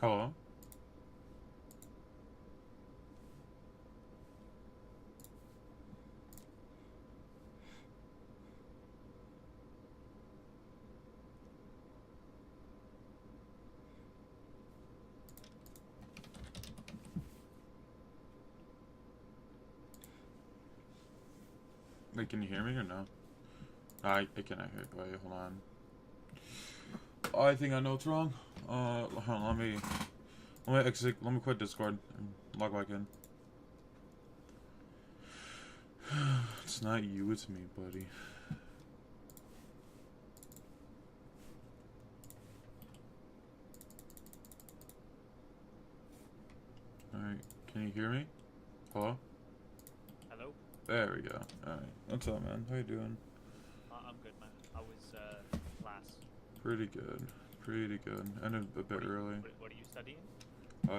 Hello? Wait, can you hear me or no? I cannot hear. Wait, hold on. I think I know what's wrong. Hold on, let me exit. Let me quit Discord and log back in. It's not you, it's me, buddy. Alright, can you hear me? Hello? Hello? There we go. Alright, what's up, man? How you doing? I'm good, man. How was class? Pretty good. Pretty good. Ended a bit early. What are you studying?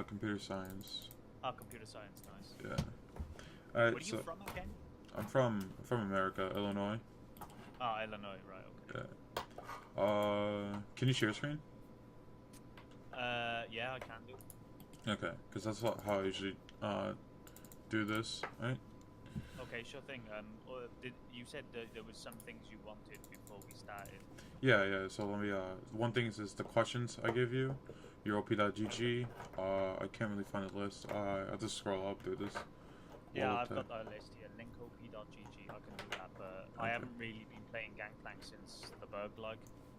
Computer science. Oh, computer science, nice. Yeah. Alright, Where are you from again? I'm from America, Illinois. Oh, Illinois, right, okay. Yeah. Can you share screen? Yeah, I can do. Okay, because that's how I usually do this, right? Okay, sure thing. You said that there was some things you wanted before we started? Yeah. So let me. One thing is the questions I give you. Your op.gg. I can't really find the list. I have to scroll up through this. Yeah, I've got that list here. Linkop.gg. I can do that, but I haven't really been playing Gangplank since the Berg.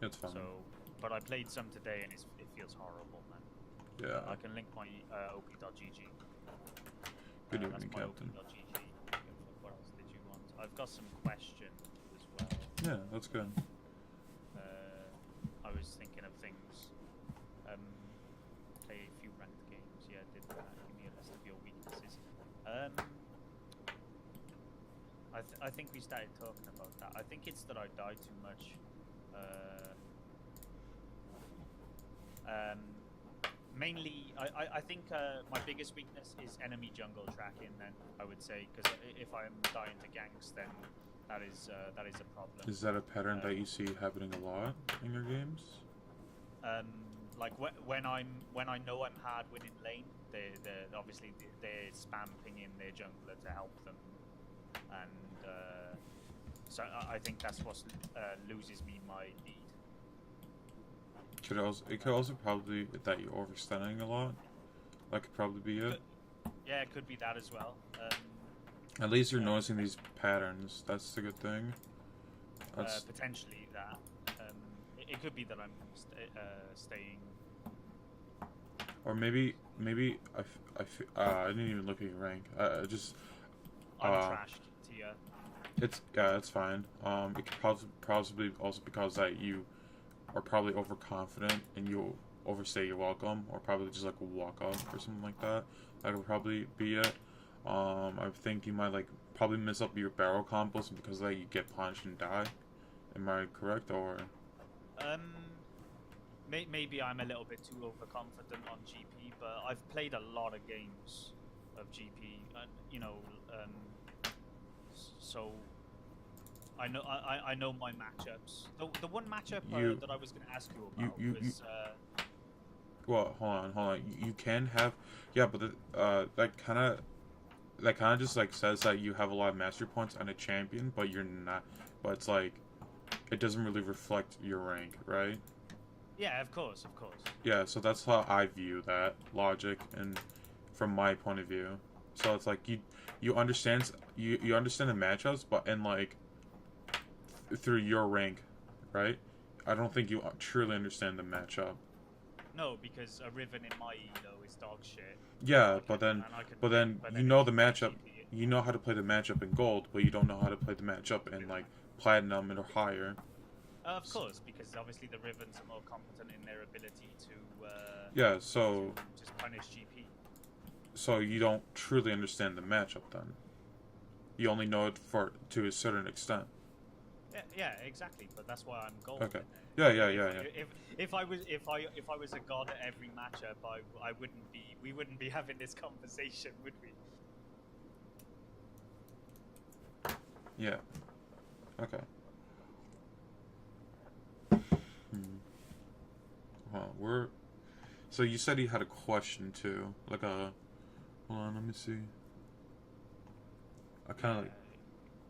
It's fine. So, but I played some today, and it feels horrible, man. Yeah. I can link my op.gg. Good That's evening, my Captain. op.gg. What else did you want? I've got some questions as well. Yeah, that's good. I was thinking of things. Play a few ranked games. Yeah, did that. Give me a list of your weaknesses. I think we started talking about that. I think it's that I die too much. Mainly, I think my biggest weakness is enemy jungle tracking. Then I would say, because if I'm dying to ganks, then that is a problem. Is that a pattern that you see happening a lot in your games? Like when I know I'm hard winning lane, obviously they're spam pinging their jungler to help them, and so I think that's what loses me my lead. It could also probably be that you're overstunning a lot. That could probably be it. Yeah, it could be that as well. At least you're noticing these patterns. That's the good thing. Potentially that. It could be that I'm staying. Or maybe I didn't even look at your rank. I just. I'm trashed, Tia. It's fine. It could possibly also because that you are probably overconfident and you overstay your welcome, or probably just like walk up or something like that. That could probably be it. I think you might probably mess up your barrel combos, and because of that you get punched and die. Am I correct, or? Maybe I'm a little bit too overconfident on GP, but I've played a lot of games of GP, so I know my matchups. The one matchup that I was going to ask you about was. Well, hold on. You can have, yeah, but that kind of just says that you have a lot of mastery points on a champion, but you're not. But it's it doesn't really reflect your rank, right? Yeah, of course. Yeah, so that's how I view that logic, and from my point of view. So it's you understand you understand the matchups, but through your rank, right? I don't think you truly understand the matchup. No, because a Riven in my elo is dog shit. Yeah, but then you know the matchup. You know how to play the matchup in gold, but you don't know how to play the matchup in platinum or higher. Of course, because obviously the Rivens are more competent in their ability to. So just punish GP. So you don't truly understand the matchup then. You only know it to a certain extent. Yeah, exactly. But that's why I'm gold. Okay. Yeah. If I was a god at every matchup, we wouldn't be having this conversation, would we? Yeah. Okay. Well, So you said he had a question too, like a. Hold on, let me see. I kind of like.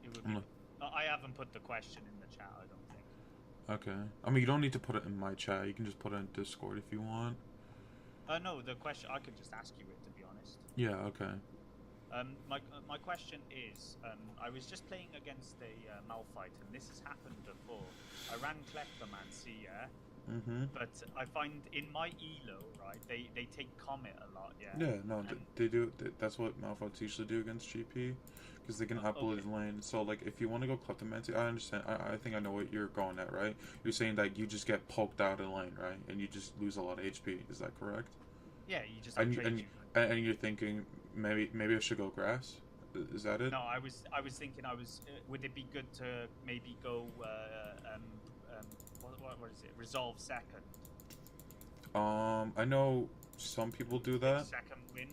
It would be. I haven't put the question in the chat. I don't think. Okay. I mean, you don't need to put it in my chat. You can just put it in Discord if you want. No, the question I could just ask you it, to be honest. Yeah. Okay. My question is, I was just playing against a Malphite, and this has happened before. I ran Kleptomancy, yeah. But I find in my elo, right, they take Comet a lot, yeah. Yeah, no, they do. That's what Malphites usually do against GP, because they can upload lane. So like, if you want to go Kleptomancy, I understand. I think I know what you're going at, right? You're saying that you just get poked out of lane, right, and you just lose a lot of HP. Is that correct? Yeah, you just and you're thinking maybe I should go grass. Is that it? No, I was thinking would it be good to maybe go what is it? Resolve second. I know some people do that. Second wind.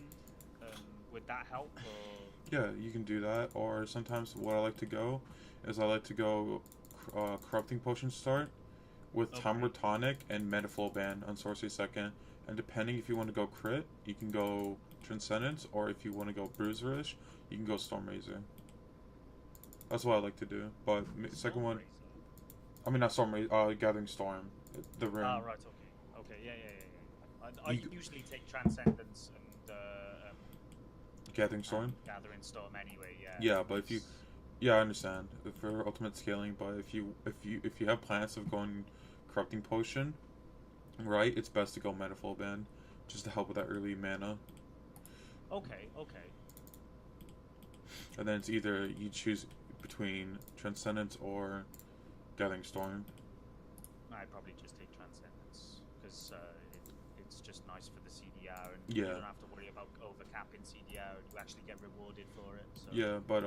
Would that help? Or... Yeah, you can do that. Or sometimes what I like to go is corrupting potion start with Timer Tonic and Metaflow Ban on sorcery second. And depending if you want to go crit, you can go Transcendence, or if you want to go Bruiserish, you can go Storm Razor. That's what I like to do. But second one, I mean not Storm Razor, Gathering Storm, the ring. Oh right, okay, yeah. I usually take Transcendence and Gathering Storm. Gathering Storm anyway, yeah. Yeah, but if you, I understand for ultimate scaling. But if you have plans of going Corrupting Potion, right, it's best to go Metaflow Ban, just to help with that early mana. Okay. And then it's either you choose between Transcendence or Gathering Storm. I'd probably just take Transcendence, because it's just nice for the CDR, and you don't have to worry about overcapping CDR, and you actually get rewarded for it. So yeah, but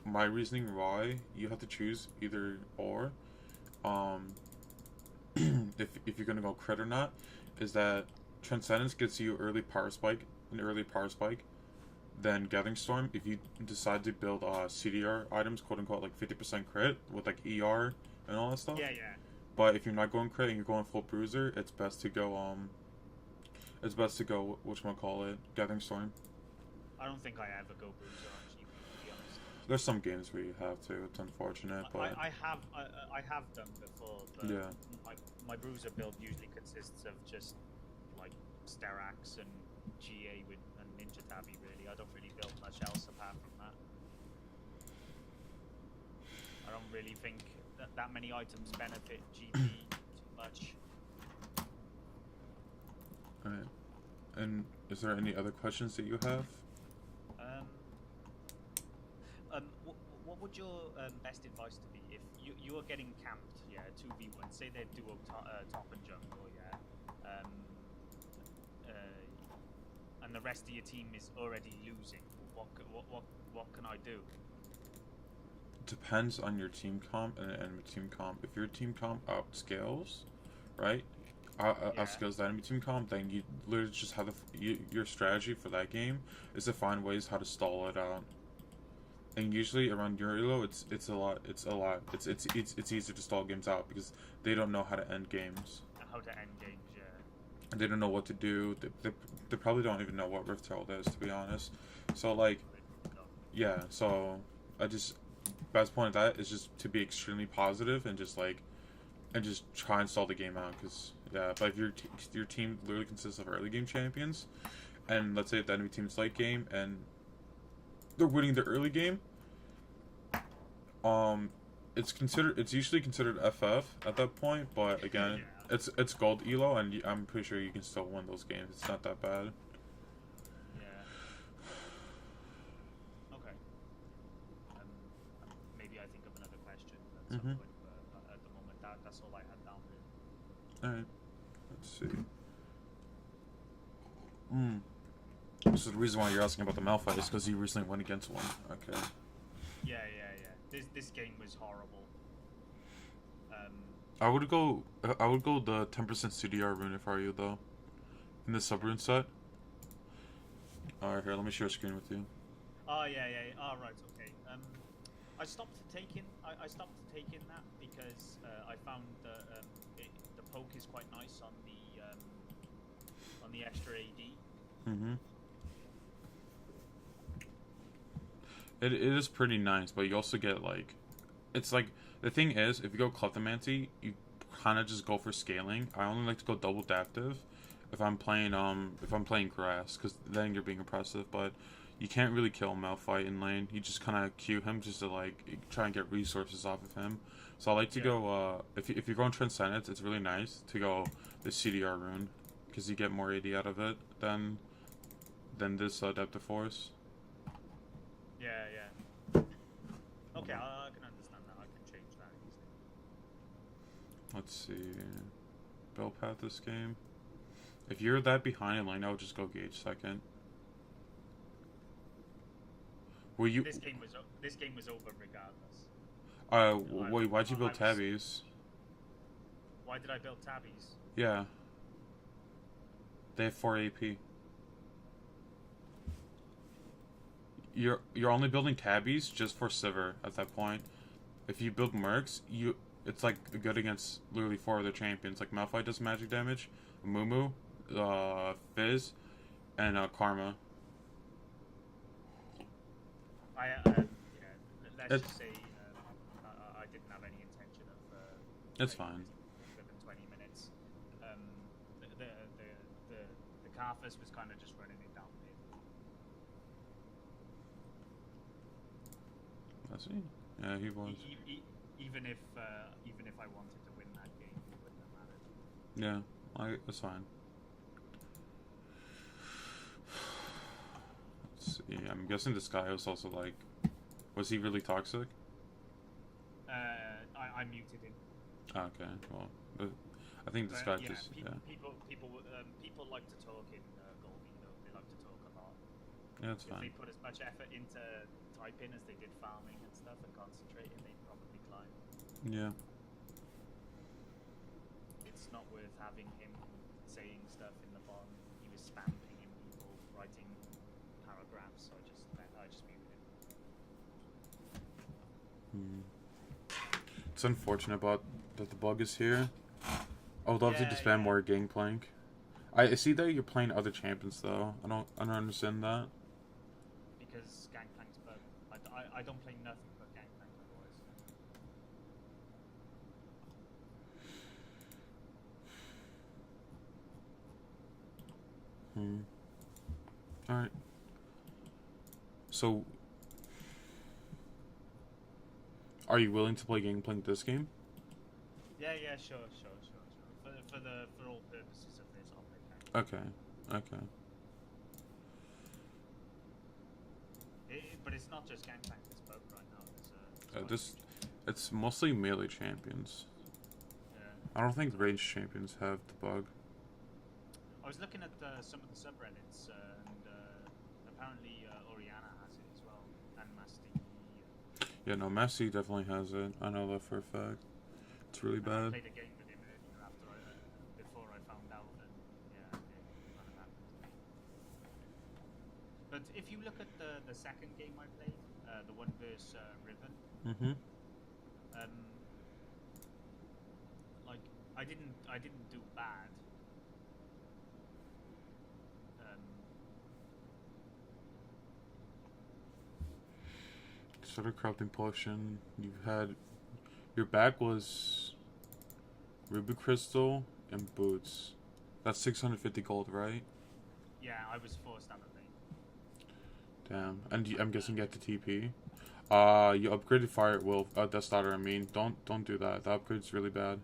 my reasoning why you have to choose either or, if you're gonna go crit or not, is that Transcendence gets you an early power spike, then Gathering Storm, if you decide to build CDR items, quote unquote, like 50% crit with like ER and all that stuff. Yeah. But if you're not going crit and you're going full bruiser, it's best to go whatchamacallit, Gathering Storm. I don't think I ever go bruiser on GP, to be honest. There's some games where you have to. It's unfortunate, but I have done before. But yeah. My bruiser build usually consists of just like Sterax and GA and Ninja Tabby. Really, I don't really build much else apart from that. I don't really think that many items benefit GP too much. Alright. And is there any other questions that you have? What would your best advice to be if you are getting camped, 2v1, say they're duo top and jungle, and the rest of your team is already losing, what can I do? Depends on your team comp and enemy team comp. If your team comp outscales, right? Outscales the enemy team comp, then you literally just have your strategy for that game is to find ways how to stall it out. And usually around your elo, it's easier to stall games out because they don't know how to end games. How to end games, yeah. And they don't know what to do. They probably don't even know what Rift Herald is, to be honest. So like, yeah. So best point of that is just to be extremely positive and just try and stall the game out. Cause yeah, but if your team literally consists of early game champions, and let's say if the enemy team's late game and they're winning the early game, it's usually considered FF at that point, but again, it's gold elo, and I'm pretty sure you can still win those games. It's not that bad. Yeah. Okay. Maybe I think of another question at some point, but at the moment that's all I had down there. Alright. Let's see. So the reason why you're asking about the Malphite is because you recently went against one. Okay. Yeah. This game was horrible. I would go the 10% CDR rune if I were you, though. In the sub rune set. Alright, here, let me share a screen with you. Oh yeah. Oh right, okay. I stopped taking that because I found the poke is quite nice on the on the extra AD. Mm-hmm. It is pretty nice, but you also get like, it's like the thing is, if you go Kleptomancy, you kind of just go for scaling. I only like to go double adaptive if I'm playing grass, because then you're being oppressive. But you can't really kill Malphite in lane. You just kind of queue him just to like try and get resources off of him. So I like to go if you're going Transcendence, it's really nice to go the CDR rune because you get more AD out of it than this Adeptive Force. Yeah, yeah. Okay, I can understand that. I can change that easily. Let's see. Bell path this game. If you're that behind in lane, I would just go Gage second. Were you? This game was over regardless. Wait, why'd you build tabbies? Why did I build tabbies? Yeah. They have 4 AP. You're only building tabbies just for Sivir at that point. If you build mercs, it's like good against literally 4 other champions. Like Malphite does magic damage, Mumu, Fizz, and Karma. Let's just say I didn't have any intention of. It's fine. Within 20 minutes, the Carthus was kind of just running it down mid. I see. Yeah, he was. Even if I wanted to win that game, it wouldn't have mattered. Yeah, that's fine. Let's see. I'm guessing this guy was also like, was he really toxic? I muted him. Okay, well, I think this guy just people like to talk in Goldie though. They like to talk a lot. Yeah, that's fine. If they put as much effort into typing as they did farming and stuff and concentrating, they'd probably climb. Yeah. It's not worth having him saying stuff in the bottom. He was spam pinging people, writing paragraphs. So I just muted him. It's unfortunate that the bug is here. I would love to just spam more Gangplank. I see that you're playing other champions though. I don't understand that. Because Gangplank's bug. I don't play nothing but Gangplank otherwise. Alright. So, are you willing to play Gangplank this game? Yeah, sure. For all purposes of this, I'll play Gangplank. Okay. But it's not just Gangplank that's bugged right now. It's mostly melee champions. Yeah. I don't think ranged champions have the bug. I was looking at some of the subreddits, and apparently Oriana has it as well, and Masti. Yeah, no, Masti definitely has it. I know that for a fact. It's really bad. I played a game with him earlier before I found out, and yeah, it kind of happened to me. But if you look at the second game I played, the one versus Riven, like I didn't do bad. Started corrupting potion. You had your back was Ruby Crystal and boots. That's 650 gold, right? Yeah, I was forced out of lane. Damn. And I'm guessing you get the TP. You upgraded Fire Wolf, Death Daughter. I mean, don't do that. The upgrade's really bad.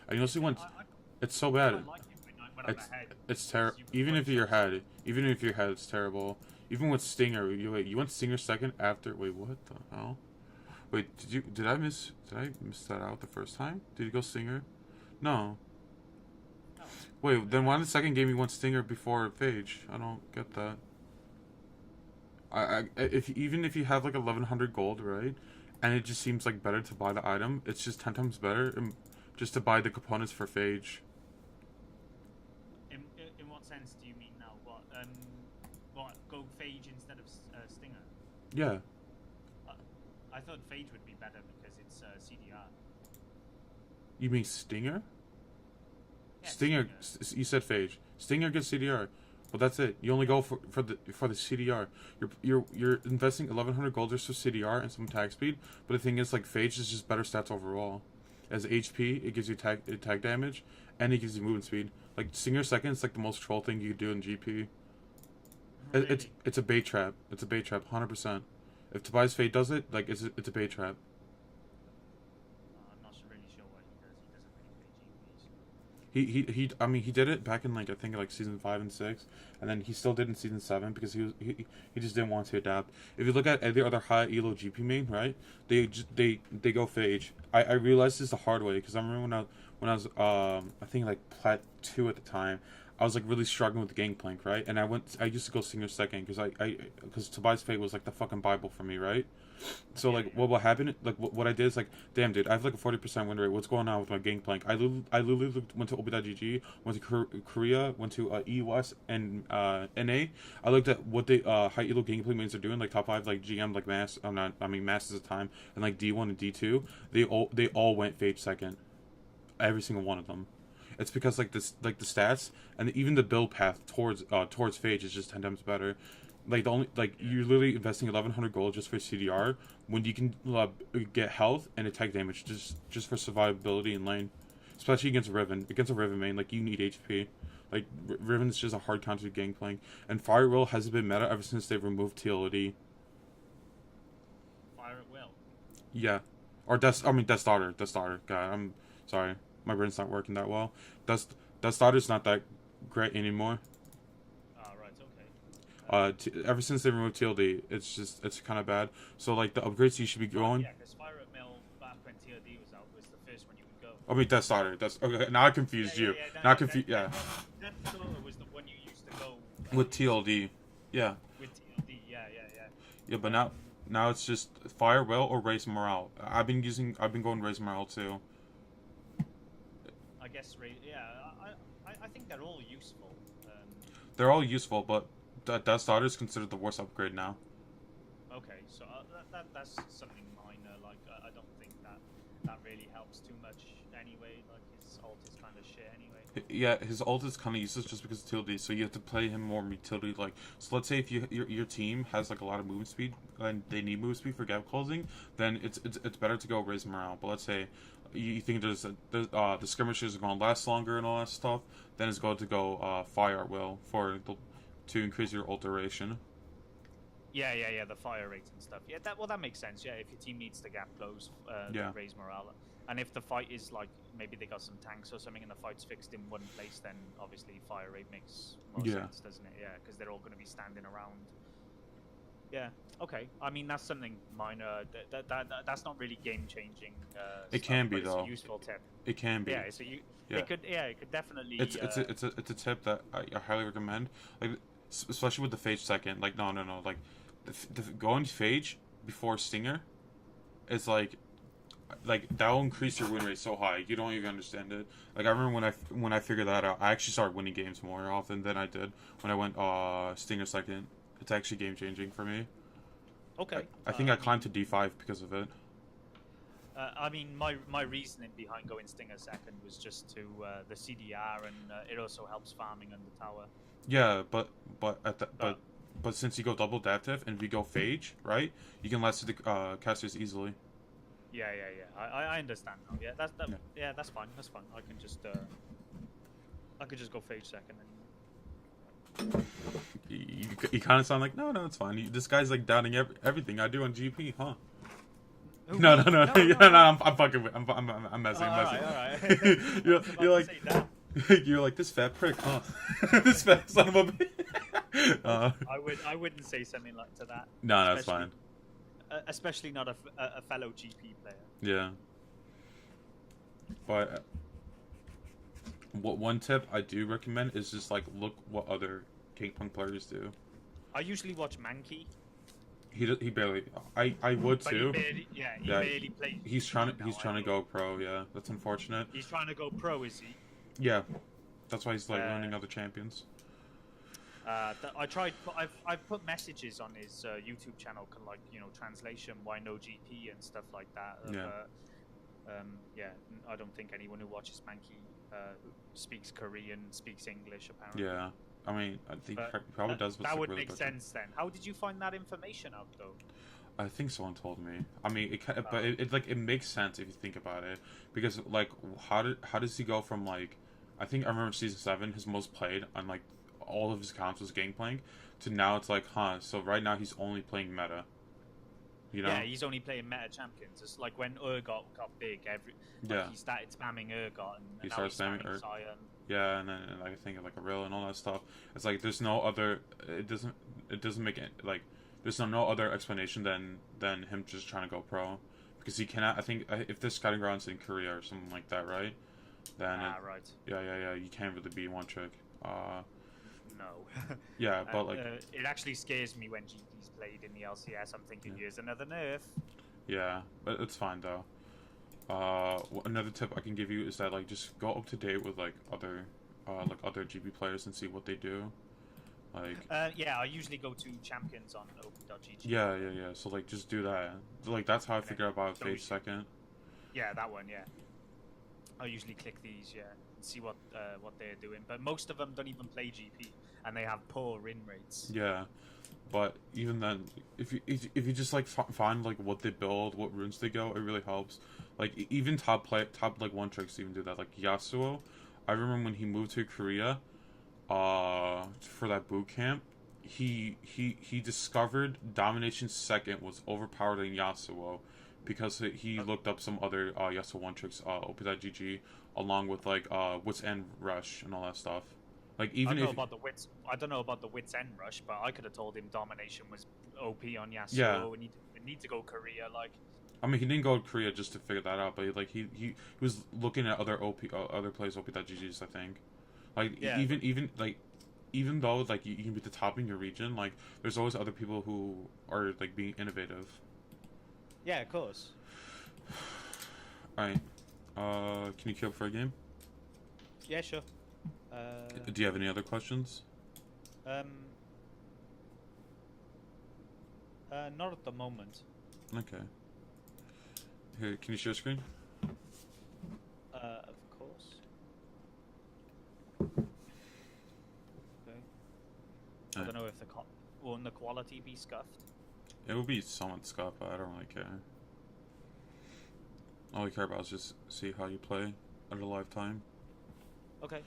And you also went. It's so bad. It's terrible. Even if your head, it's terrible. Even with Stinger, you went Stinger second after. Wait, what the hell? Wait, did I miss that out the first time? Did you go Stinger? No. Wait, then why in the second game you went Stinger before Phage? I don't get that. Even if you have like 1100 gold, right, and it just seems like better to buy the item, it's just 10 times better just to buy the components for Phage. In what sense do you mean now? What go Phage instead of Stinger? Yeah. I thought Phage would be better because it's CDR. You mean Stinger? Yeah, Stinger. You said Phage. Stinger gets CDR, but that's it. You only go for the CDR. You're investing 1100 gold just for CDR and some attack speed. But the thing is, like, Phage is just better stats overall. As HP, it gives you attack damage, and it gives you movement speed. Like, Stinger second is like the most troll thing you could do in GP. Really? It's a bait trap. It's a bait trap, 100%. If Tobias Fate does it, like, it's a bait trap. I'm not really sure what he does. He doesn't really play GPs. I mean, he did it back in, like, I think, like, season 5 and 6, and then he still did in season 7 because he just didn't want to adapt. If you look at every other high elo GP main, right, they go Phage. I realized this the hard way because I remember when I was I think like plat 2 at the time, I was like really struggling with the Gangplank, right, and I used to go Singer second because Tobias Fate was like the fucking Bible for me, right. So, like, what will happen? Like, what I did is, like, damn, dude, I have like a 40% win rate. What's going on with my Gangplank? I literally went to Obi.gg, went to Korea, went to EUW and NA. I looked at what the high elo Gangplank mains are doing, like top 5, like GM, like Mass. Mass is a time, and like D1 and D2. They all went Phage second, every single one of them. It's because like this, like the stats and even the build path towards Phage is just 10 times better. Like the only you're literally investing 1100 gold just for CDR when you can get health and attack damage just for survivability in lane, especially against Riven. Against a Riven main, like you need HP. Like Riven's just a hard counter to Gangplank, and Fire Will hasn't been meta ever since they removed TLD. Fire at will. Yeah, or Death Starter. God, I'm sorry, my brain's not working that well. Death Starter's not that great anymore. Ever since they removed TLD, it's kind of bad. So like the upgrades you should be going. Yeah, because Fire at Mill back when TLD was out was the first one you would go. I mean Death Starter. That's okay. Now I confused you. Now I confused. Yeah. Death Starter was the one you used to go. With TLD. Yeah. With TLD, yeah. Yeah, but now it's just Fire Will or Raise Morale. I've been going Raise Morale too. I guess I think they're all useful. They're all useful, but Death Starter is considered the worst upgrade now. Okay, so that's something minor. Like I don't think that really helps too much anyway. Like his ult is kind of shit anyway. Yeah, his ult is kind of useless just because of utility. So you have to play him more utility. Like, so let's say if your team has like a lot of movement speed and they need movement speed for gap closing, then it's better to go Raise Morale. But let's say you think the skirmishes are going to last longer and all that stuff, then it's going to go Fire at Will to increase your ult duration. Yeah, the fire rate and stuff. Yeah, that makes sense. Yeah, if your team needs to gap close, Raise Morale. And if the fight is like, maybe they got some tanks or something and the fight's fixed in one place, then obviously fire rate makes more sense, doesn't it? Yeah, because they're all going to be standing around. Yeah, okay. I mean, that's something minor. That's not really game-changing It can be, though. It's a useful tip. It can be. Yeah, so it could definitely... It's a tip that I highly recommend. Like, especially with the Phage second. Like, no. Like, the going Phage before Stinger is like that will increase your win rate so high you don't even understand it. Like I remember when I figured that out, I actually started winning games more often than I did when I went Stinger second. It's actually game changing for me. Okay. I think I climbed to D5 because of it. I mean, my reasoning behind going Stinger second was just to the CDR, and it also helps farming on the tower. Yeah, but since you go double adaptive and we go Phage, right? You can last the casters easily. Yeah. I understand now. Yeah, that's fine. That's fine. I can just go Phage second. You kind of sound like no, it's fine. This guy's like doubting everything I do on GP, huh? Ooh, no. I'm fucking with. I'm messing. All right. You're like. You're like this fat prick, huh? This fat son of a bitch. I wouldn't say something like to that. No, that's fine. Especially not a fellow GP player. Yeah. But one tip I do recommend is just like look what other Gangplank players do. I usually watch Mankey. He barely. I would but too. He barely plays. He's trying to go pro. Yeah, that's unfortunate. He's trying to go pro, is he? Yeah, that's why he's like learning other champions. I've put messages on his YouTube channel, like translation, why no GP and stuff like that. Yeah, I don't think anyone who watches Mankey speaks Korean, speaks English apparently. Yeah, I mean, I think But he probably does. But that it's, like, would really make butchered. sense then. How did you find that information out though? I think someone told me. I mean, but Oh. it like it makes sense if you think about it, because like how does he go from like, I think I remember season 7, his most played on like all of his accounts was Gangplank, to now it's like, so right now he's only playing meta. You know? Yeah, he's only playing meta champions. It's like when Urgot got big, Yeah. he started spamming Urgot, and He now he's started spamming Sion. Yeah, and then like, I think like a real and all that stuff. It's like there's no other. It doesn't make it like there's no other explanation than him just trying to go pro, because he cannot. I think if this scouting ground's in Korea or something like that, right? Then Right. yeah. You can't really be one trick. No. Yeah, but like it actually scares me when GP's played in the LCS. I'm thinking, here's another nerf. yeah, but it's fine though. Another tip I can give you is that like just go up to date with like other GP players and see what they do. Like yeah, I usually go to champions on op.gg. yeah. So like just do that. Like that's how I figured out about Phase second. Yeah, that one. Yeah, I usually click these. Yeah, and see what they're doing. But most of them don't even play GP, and they have poor win rates. Yeah, but even then, if you just like find like what they build, what runes they go, it really helps. Like even top like one tricks even do that. Like Yasuo, I remember when he moved to Korea, for that boot camp, he discovered Domination second was overpowered in Yasuo, because he looked up some other Yasuo one tricks op.gg, along with like Wits End Rush and all that stuff. Like even I don't know about the Wits End Rush, but I could have told him Domination was OP on Yasuo. Yeah. We need to go Korea, like. I mean, he didn't go to Korea just to figure that out, but like he was looking at other other players op.gg's, I think. Like Yeah. even though like you can be the top in your region, like there's always other people who are like being innovative. Yeah, of course. All right. Can you queue up for a game? Yeah, sure. Do you have any other questions? Not at the moment. Okay. Here, can you share screen? Of course. Okay. I don't know if won't the quality be scuffed? It will be somewhat scuffed, but I don't really care. All I care about is just see how you play at a live time. Okay.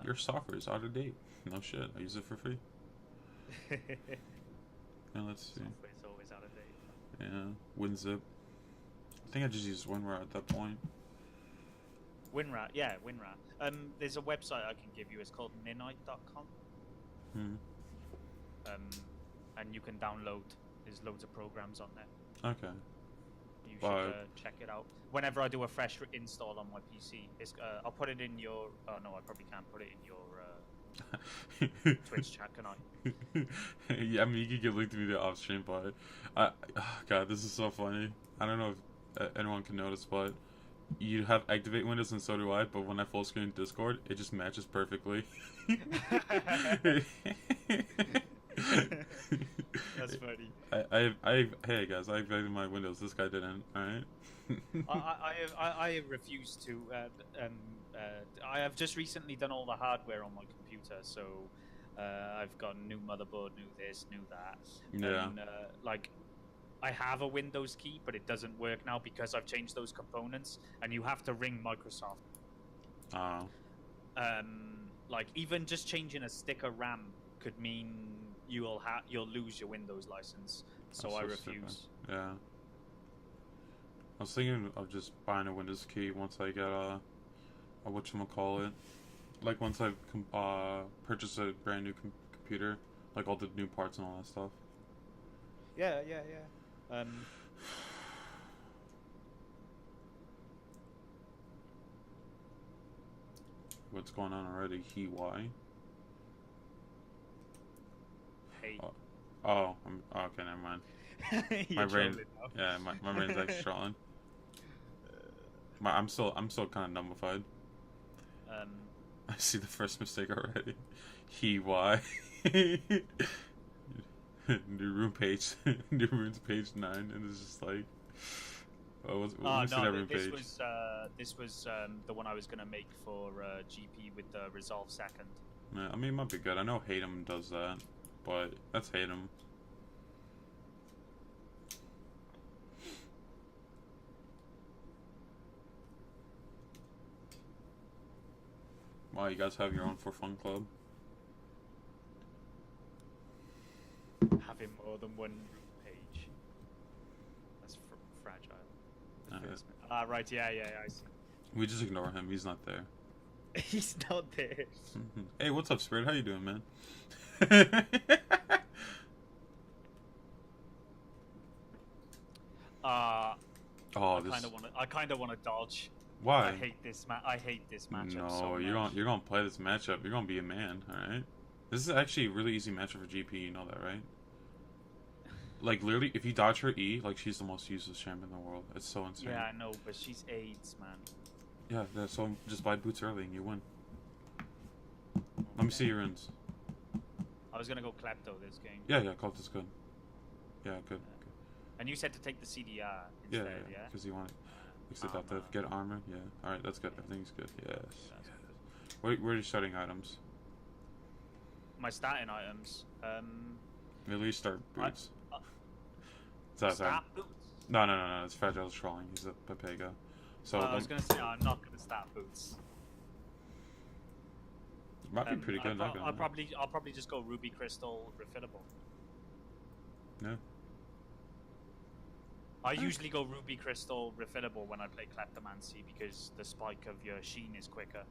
Your software is out of date. No shit, I use it for free. Yeah, let's see. Software's always out of date. Yeah, WinZip. I think I just used WinRAR at that point. WinRAR, yeah, WinRAR. There's a website I can give you. It's called ninite.com. And you can download. There's loads of programs on there. Okay. You should check it out. Whenever I do a fresh install on my PC, I'll put it in your. Oh no, I probably can't put it in your Twitch chat, can I? Yeah, I mean you could get linked to me the off stream, but God, this is so funny. I don't know if anyone can notice, but you have activate windows and so do I. But when I full screen Discord, it just matches perfectly. That's funny. Hey guys, I activated my windows. This guy didn't. All right. I refuse to. I have just recently done all the hardware on my computer, so I've got new motherboard, new this, new that. Yeah. And, like, I have a Windows key, but it doesn't work now because I've changed those components, and you have to ring Microsoft. Oh. Like even just changing a sticker RAM could mean you'll lose your Windows license. So I refuse. Stupid. Yeah. I was thinking of just buying a Windows key once I get a whatchamacallit. Like once I purchase a brand new computer, like all the new parts and all that stuff. Yeah. What's going on already? Why? Hey. Oh, okay, never mind. My brain, yeah, my brain's actually trolling. I'm still kind of numbified. I see the first mistake already. Why? New runes page 9, and it's just like, What's the no, every page? this was the one I was gonna make for GP with the resolve second. Yeah, I mean, it might be good. I know Hatem does that, but that's Hatem. Wow, you guys have your own for fun club. Having more than one page. That's fragile. Right, yeah, I see. We just ignore him. He's not there. He's not there. Hey, what's up, Spirit? How you doing, man? I this. kind of want to dodge. Why? I hate this matchup. No, so you're much. gonna play this matchup. You're gonna be a man, all right? This is actually a really easy matchup for GP. You know that, right? Like literally, if you dodge her E, like she's the most useless champion in the world. It's so insane. Yeah, I know, but she's AIDS, man. Yeah, so just buy boots early and you win. Let me see your ins. I was gonna go Klepto this game. Yeah, Cult is good. Yeah, good. And you said to take the CDR instead, yeah? Because you want it. Except have to get armor. Yeah. All right, that's good. Everything's good. Yes. Where are your starting items? My starting items. At least start boots. Start boots. No. It's Fragile trolling. He's a Pepega. So I was gonna say I'm not gonna start boots. Might be pretty good. I'll probably just go Ruby Crystal refillable. Yeah. I usually go Ruby Crystal refillable when I play Kleptomancy because the spike of your Sheen is quicker.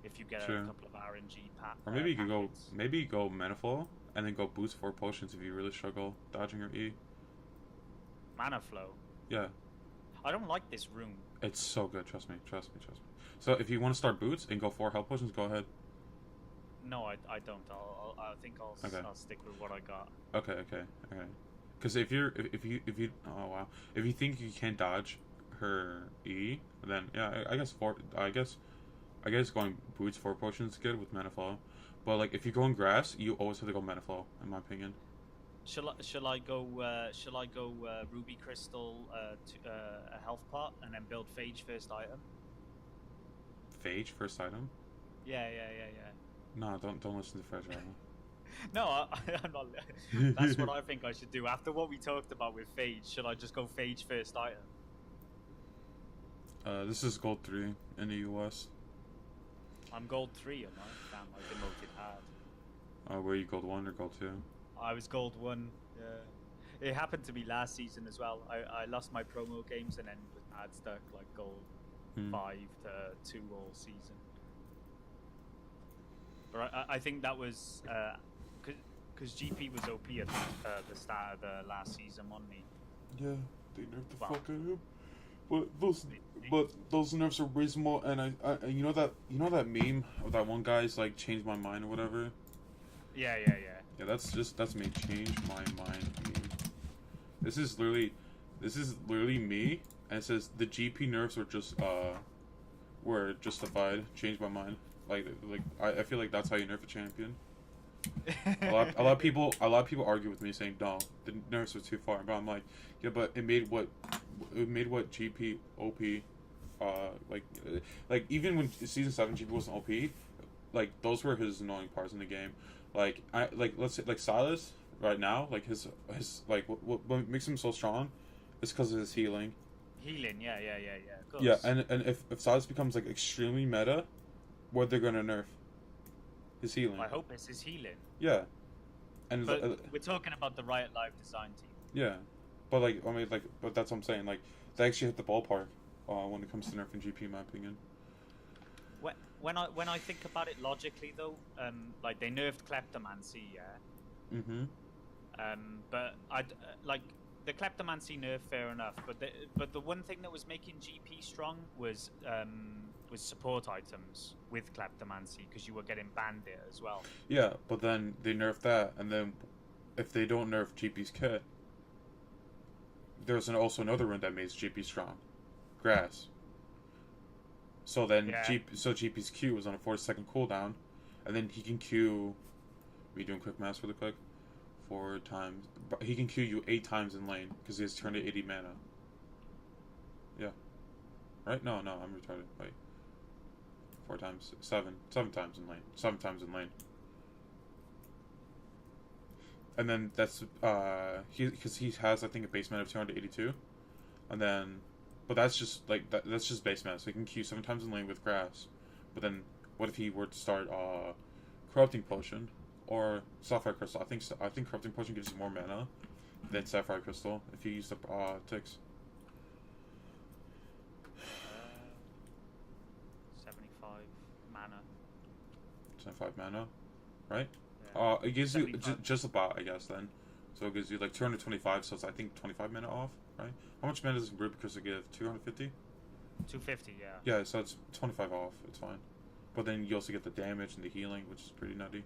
If you get a couple of RNG or maybe you could go Mana Flow and then go boost 4 potions if you really struggle dodging your E. Mana Flow? Yeah. I don't like this room. It's so good, trust me. So if you want to start boots and go 4 health potions, go ahead. No, I don't. I think I'll stick with what I got. Okay. Because if you think you can't dodge her E, then yeah, I guess going boots 4 potions is good with Mana Flow. But like if you go in grass, you always have to go Mana Flow, in my opinion. Shall I go Ruby Crystal to a health pot and then build Phage first item? Phage first item? Yeah. No, don't listen to Fragile. No, I'm not. That's what I think I should do. After what we talked about with Phage, should I just go Phage first item? This is Gold 3 in the US. I'm Gold 3, am I? Damn, I demoted hard. Were you Gold 1 or Gold 2? I was Gold 1, yeah. It happened to me last season as well. I lost my promo games and then had stuck like Gold 5 to 2 all season. But I think that was because GP was OP at the start of the last season, wasn't he? Yeah, they nerfed the fuck out of him. But those nerfs are reasonable, and I you know that meme of that one guy's like changed my mind or whatever. Yeah. Yeah, that's me. Change my mind meme. This is literally me, and it says the GP nerfs were justified. Change my mind. I feel like that's how you nerf a champion. a lot of people argue with me saying no, the nerfs were too far, but I'm like, yeah, but it made what GP OP, like even when season 7 GP wasn't OP, like those were his annoying parts in the game. Let's say Silas right now, like his like what makes him so strong is because of his healing. Healing, yeah. Of course. Yeah, and if Silas becomes like extremely meta, what they're gonna nerf? His healing. I hope it's his healing. Yeah, and but we're talking about the Riot Live design team. Yeah, but but that's what I'm saying. Like they actually hit the ballpark when it comes to nerfing GP, in my opinion. When I think about it logically, though, like they nerfed Kleptomancy, yeah. But like the Kleptomancy nerf, fair enough. But the one thing that was making GP strong was support items with Kleptomancy because you were getting Bandit as well. Yeah, but then they nerfed that, and then if they don't nerf GP's kit, there's also another rune that makes GP strong, Grass. So then GP's Q was on a 40-second cooldown, and then he can Q. Are you doing quick math really quick? 4 times. He can Q you 8 times in lane because he has 280 mana. right? No, I'm retarded. Wait, 4 times, 7 times in lane, 7 times in lane. And then that's because he has I think a base mana of 282, and then, but that's just like that's just base mana. So he can Q 7 times in lane with grass. But then what if he were to start corrupting potion or sapphire crystal? I think corrupting potion gives you more mana than sapphire crystal if you use the ticks. 75 mana. 75 mana, right? Yeah. It gives you 75. just about, I guess, then. So it gives you like 225, so it's I think 25 mana off, right? How much mana does Brute Precursor give? 250? 250, yeah. Yeah, so it's 25 off, it's fine. But then you also get the damage and the healing, which is pretty nutty.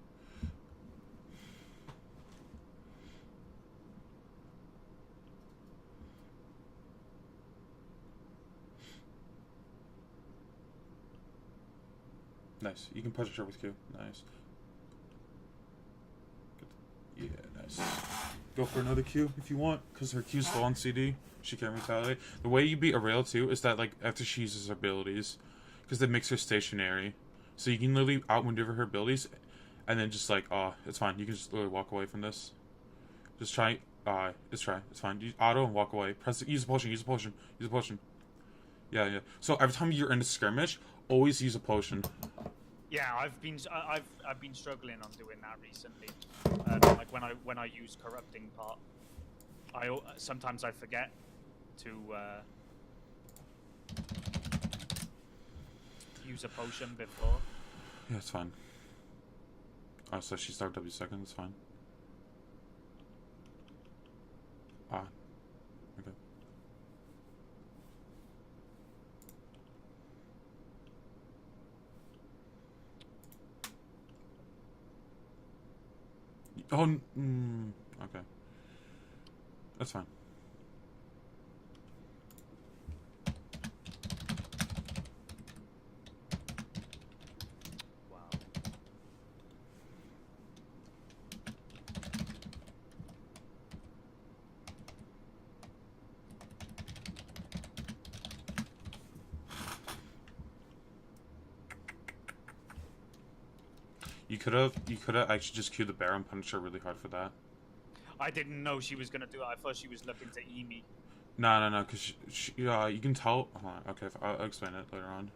Nice. You can push her with Q. Nice. Yeah, nice. Go for another Q if you want, because her Q's low on CD. She can't retaliate. The way you beat Aurel too is that like after she uses her abilities, because that makes her stationary, so you can literally outmaneuver her abilities, and then just like it's fine. You can just literally walk away from this. Just try. Just try. It's fine. Use auto and walk away. Use a potion. Use a potion. Use a potion. Yeah. So every time you're in a skirmish, always use a potion. Yeah, I've been struggling on doing that recently. Like when I use corrupting part, sometimes I forget to use a potion before. Yeah, it's fine. Oh, so she started W second. It's fine. Okay. Oh, okay. That's fine. Wow. You could have actually just queued the bear and punished her really hard for that. I didn't know she was gonna do it. I thought she was looking to E me. No, because you can tell. Hold on, okay, I'll explain it later on.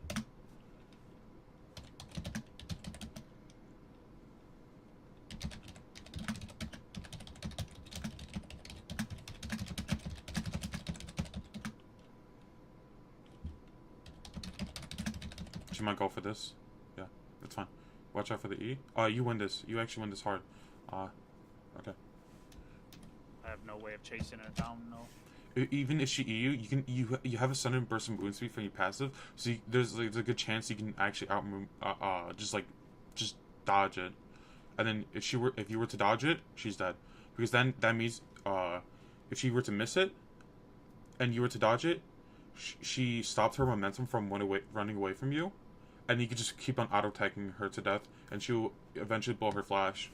She might go for this. Yeah, that's fine. Watch out for the E. You win this. You actually win this hard. Okay. I have no way of chasing her down, no. Even if she E you have a sudden burst of movement speed from your passive, so there's a good chance you can actually just dodge it, and then if you were to dodge it, she's dead, because then that means if she were to miss it, and you were to dodge it, she stopped her momentum from running away from you, and you could just keep on auto-attacking her to death, and she'll eventually blow her flash.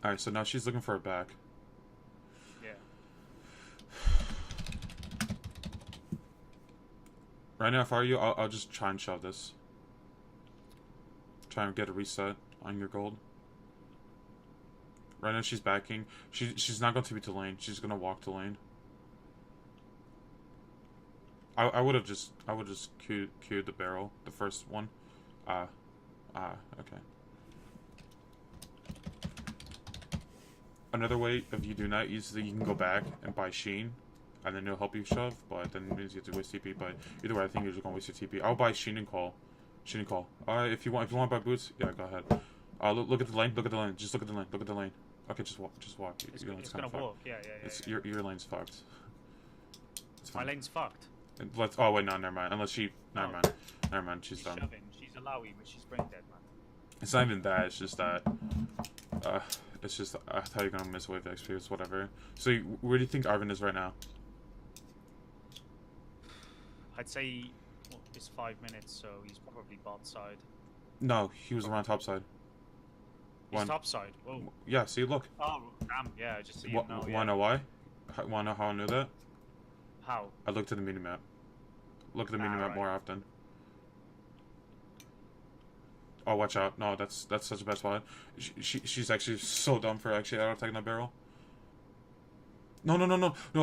All right, so now she's looking for her back. Right now, if I were you, I'll just try and shove this. Try and get a reset on your gold. Right now, she's backing. She's not going to be to lane. She's gonna walk to lane. I would just queued the barrel, the first one. Okay. Another way of you doing that is that you can go back and buy Sheen, and then it'll help you shove, but then it means you have to waste TP. But either way, I think you're just gonna waste your TP. I'll buy Sheen and call. Sheen and call. If you want to buy boots, yeah, go ahead. Look at the lane. Look at the lane. Just look at the lane. Look at the lane. Okay, just walk. Your lane's gonna walk. Yeah. Your lane's fucked. It's fine. My lane's fucked. Oh wait, no, never mind. Unless she, never mind. She's done. Shoving. She's Illaoi, but she's brain dead, man. It's not even that. It's just that. It's just I thought you were gonna miss wave XP. It's whatever. So where do you think Arvin is right now? I'd say it's 5 minutes, so he's probably bot side. No, he was around top side. He's top side. Oh. Yeah. See, look. Oh, damn. Yeah, I just see him now. Wanna know why? Wanna know how I knew that? How? I looked at the mini map. look at the mini map right. more often. Oh, watch out! No, that's such a bad spot. She's actually so dumb for actually auto attacking that barrel. No,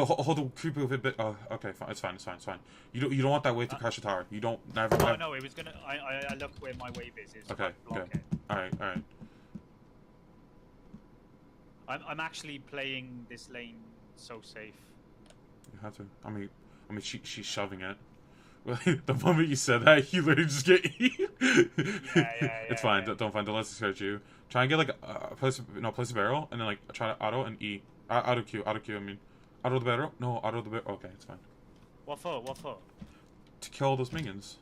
hold the creepy with a bit. Oh, okay, fine. It's fine. You don't want that wave to crash the tower. You don't never. Oh no, it was gonna. I look where my wave is. It's Okay, block good. it. All right. I'm actually playing this lane so safe. You have to. I mean, she's shoving it. The moment you said that, you literally just get E. It's fine. Yeah. Don't find. Don't let it scratch you. Try and get like place a barrel, and then like try to auto and E. Auto Q. I mean, auto the barrel. No, auto the barrel. Okay, it's fine. What for? To kill those minions.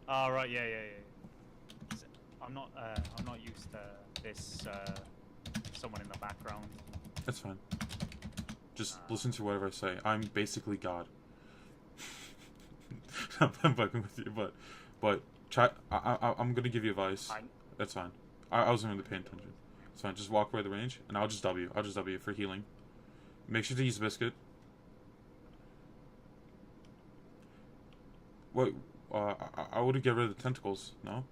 Oh right, yeah. I'm not used to this. Someone in the background. It's fine. Just listen to whatever I say. I'm basically God. I'm fucking with you, but try. I'm gonna give you advice. That's fine. I wasn't really paying attention. It's fine. Just walk away the range, and I'll just W. I'll just W for healing. Make sure to use biscuit. Wait, I would get rid of the tentacles. No.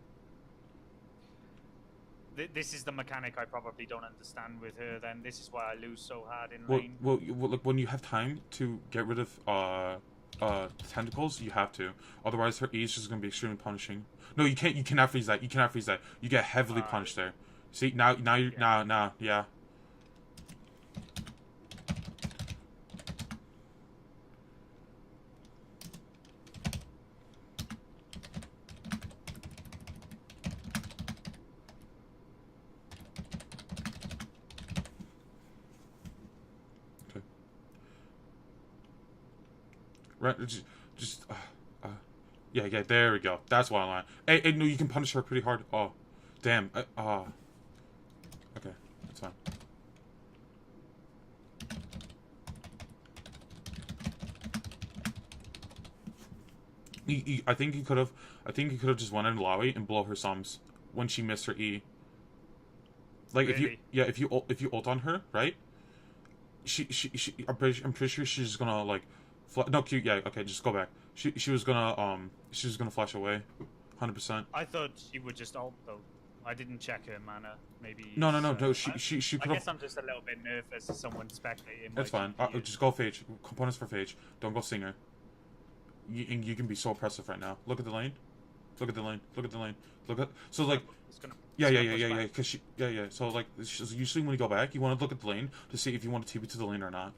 This is the mechanic I probably don't understand with her. Then this is why I lose so hard in Well, lane. look, when you have time to get rid of tentacles, you have to. Otherwise, her E is just gonna be extremely punishing. No, you can't. You cannot freeze that. You get heavily punished there. See now you're yeah. Okay. Right, yeah, there we go. That's why I line. Hey, no, you can punish her pretty hard. Oh, damn. Okay, that's fine. I think he could have. I think he could have just went in Illaoi and blow her sums when she missed her E. Like Really? if you ult on her, right? I'm pretty sure she's just gonna like, no Q. Yeah, okay, just go back. She was gonna flash away, 100%. I thought she would just ult though. I didn't check her mana. Maybe. No. She I could guess have. I'm just a little bit nervous as someone spectating. That's fine. Just go Phage. Components for Phage. Don't go Singer. You can be so oppressive right now. Look at the lane. Look at so like. Yeah. Cause So like, usually when you go back, you want to look at the lane to see if you want to TP to the lane or not.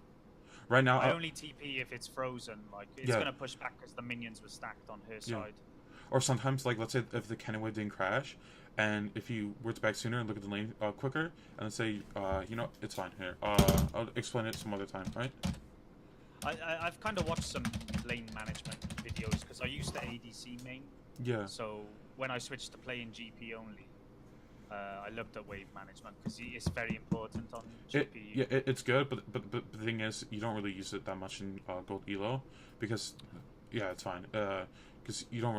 Right now, I only TP if it's frozen. Like it's gonna push back because the minions were stacked on her side. Or sometimes, like, let's say if the cannon wave didn't crash, and if you were to back sooner and look at the lane quicker, and then say, it's fine here. I'll explain it some other time, right? I've kind of watched some lane management videos because I used to ADC main. Yeah. So when I switched to playing GP only, I looked at wave management because it's very important on GP. It's good, but the thing is, you don't really use it that much in Gold Elo because, it's fine. Because you don't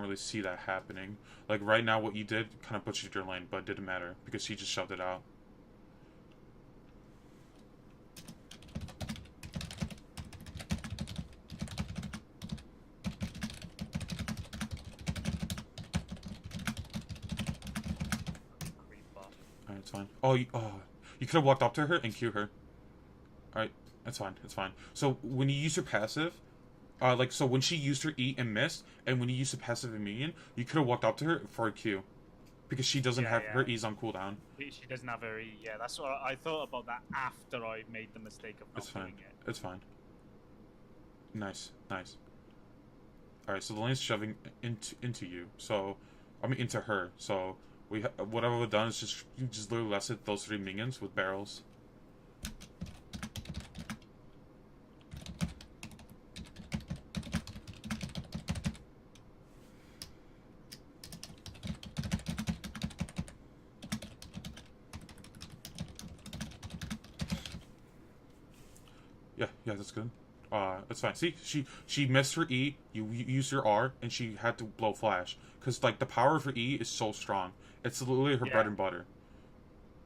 really see that happening. Like right now, what you did kind of butchered your lane, but it didn't matter because she just shoved it out. Alright, it's fine. You could have walked up to her and Q her. Alright, it's fine. So when you use your passive, so when she used her E and missed, and when you use the passive in minion, you could have walked up to her for a Q. Because she doesn't have her E's on cooldown. She doesn't have her E, yeah. That's what I thought about that after I made the mistake of not doing it. It's fine. Nice. Alright, so the lane's shoving into you. So, into her. So, whatever we've done is you just literally lasted those 3 minions with barrels. Yeah, that's good. That's fine. See, she missed her E. You used your R, and she had to blow flash because like the power of her E is so strong. It's literally her bread and butter.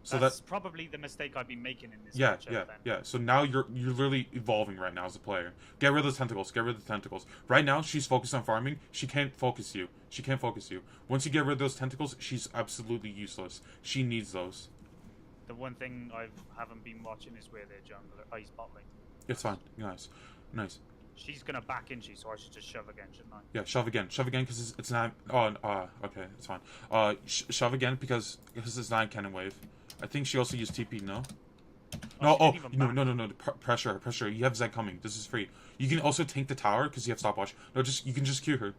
So that's probably the mistake I've been making in this matchup. Then. Yeah. So now you're literally evolving right now as a player. Get rid of the tentacles. Get rid of the tentacles. Right now, she's focused on farming. She can't focus you. She can't focus you. Once you get rid of those tentacles, she's absolutely useless. She needs those. The one thing I haven't been watching is where their jungler. Oh, he's bot lane. It's fine. Nice. She's gonna back in, so I should just shove again, shouldn't I? Yeah, shove again, because it's not. Oh, okay, it's fine. Shove again because it's not cannon wave. I think she also used TP. No. No. Pressure. You have Zed coming. This is free. You can also tank the tower because you have stopwatch. No, you can just Q her.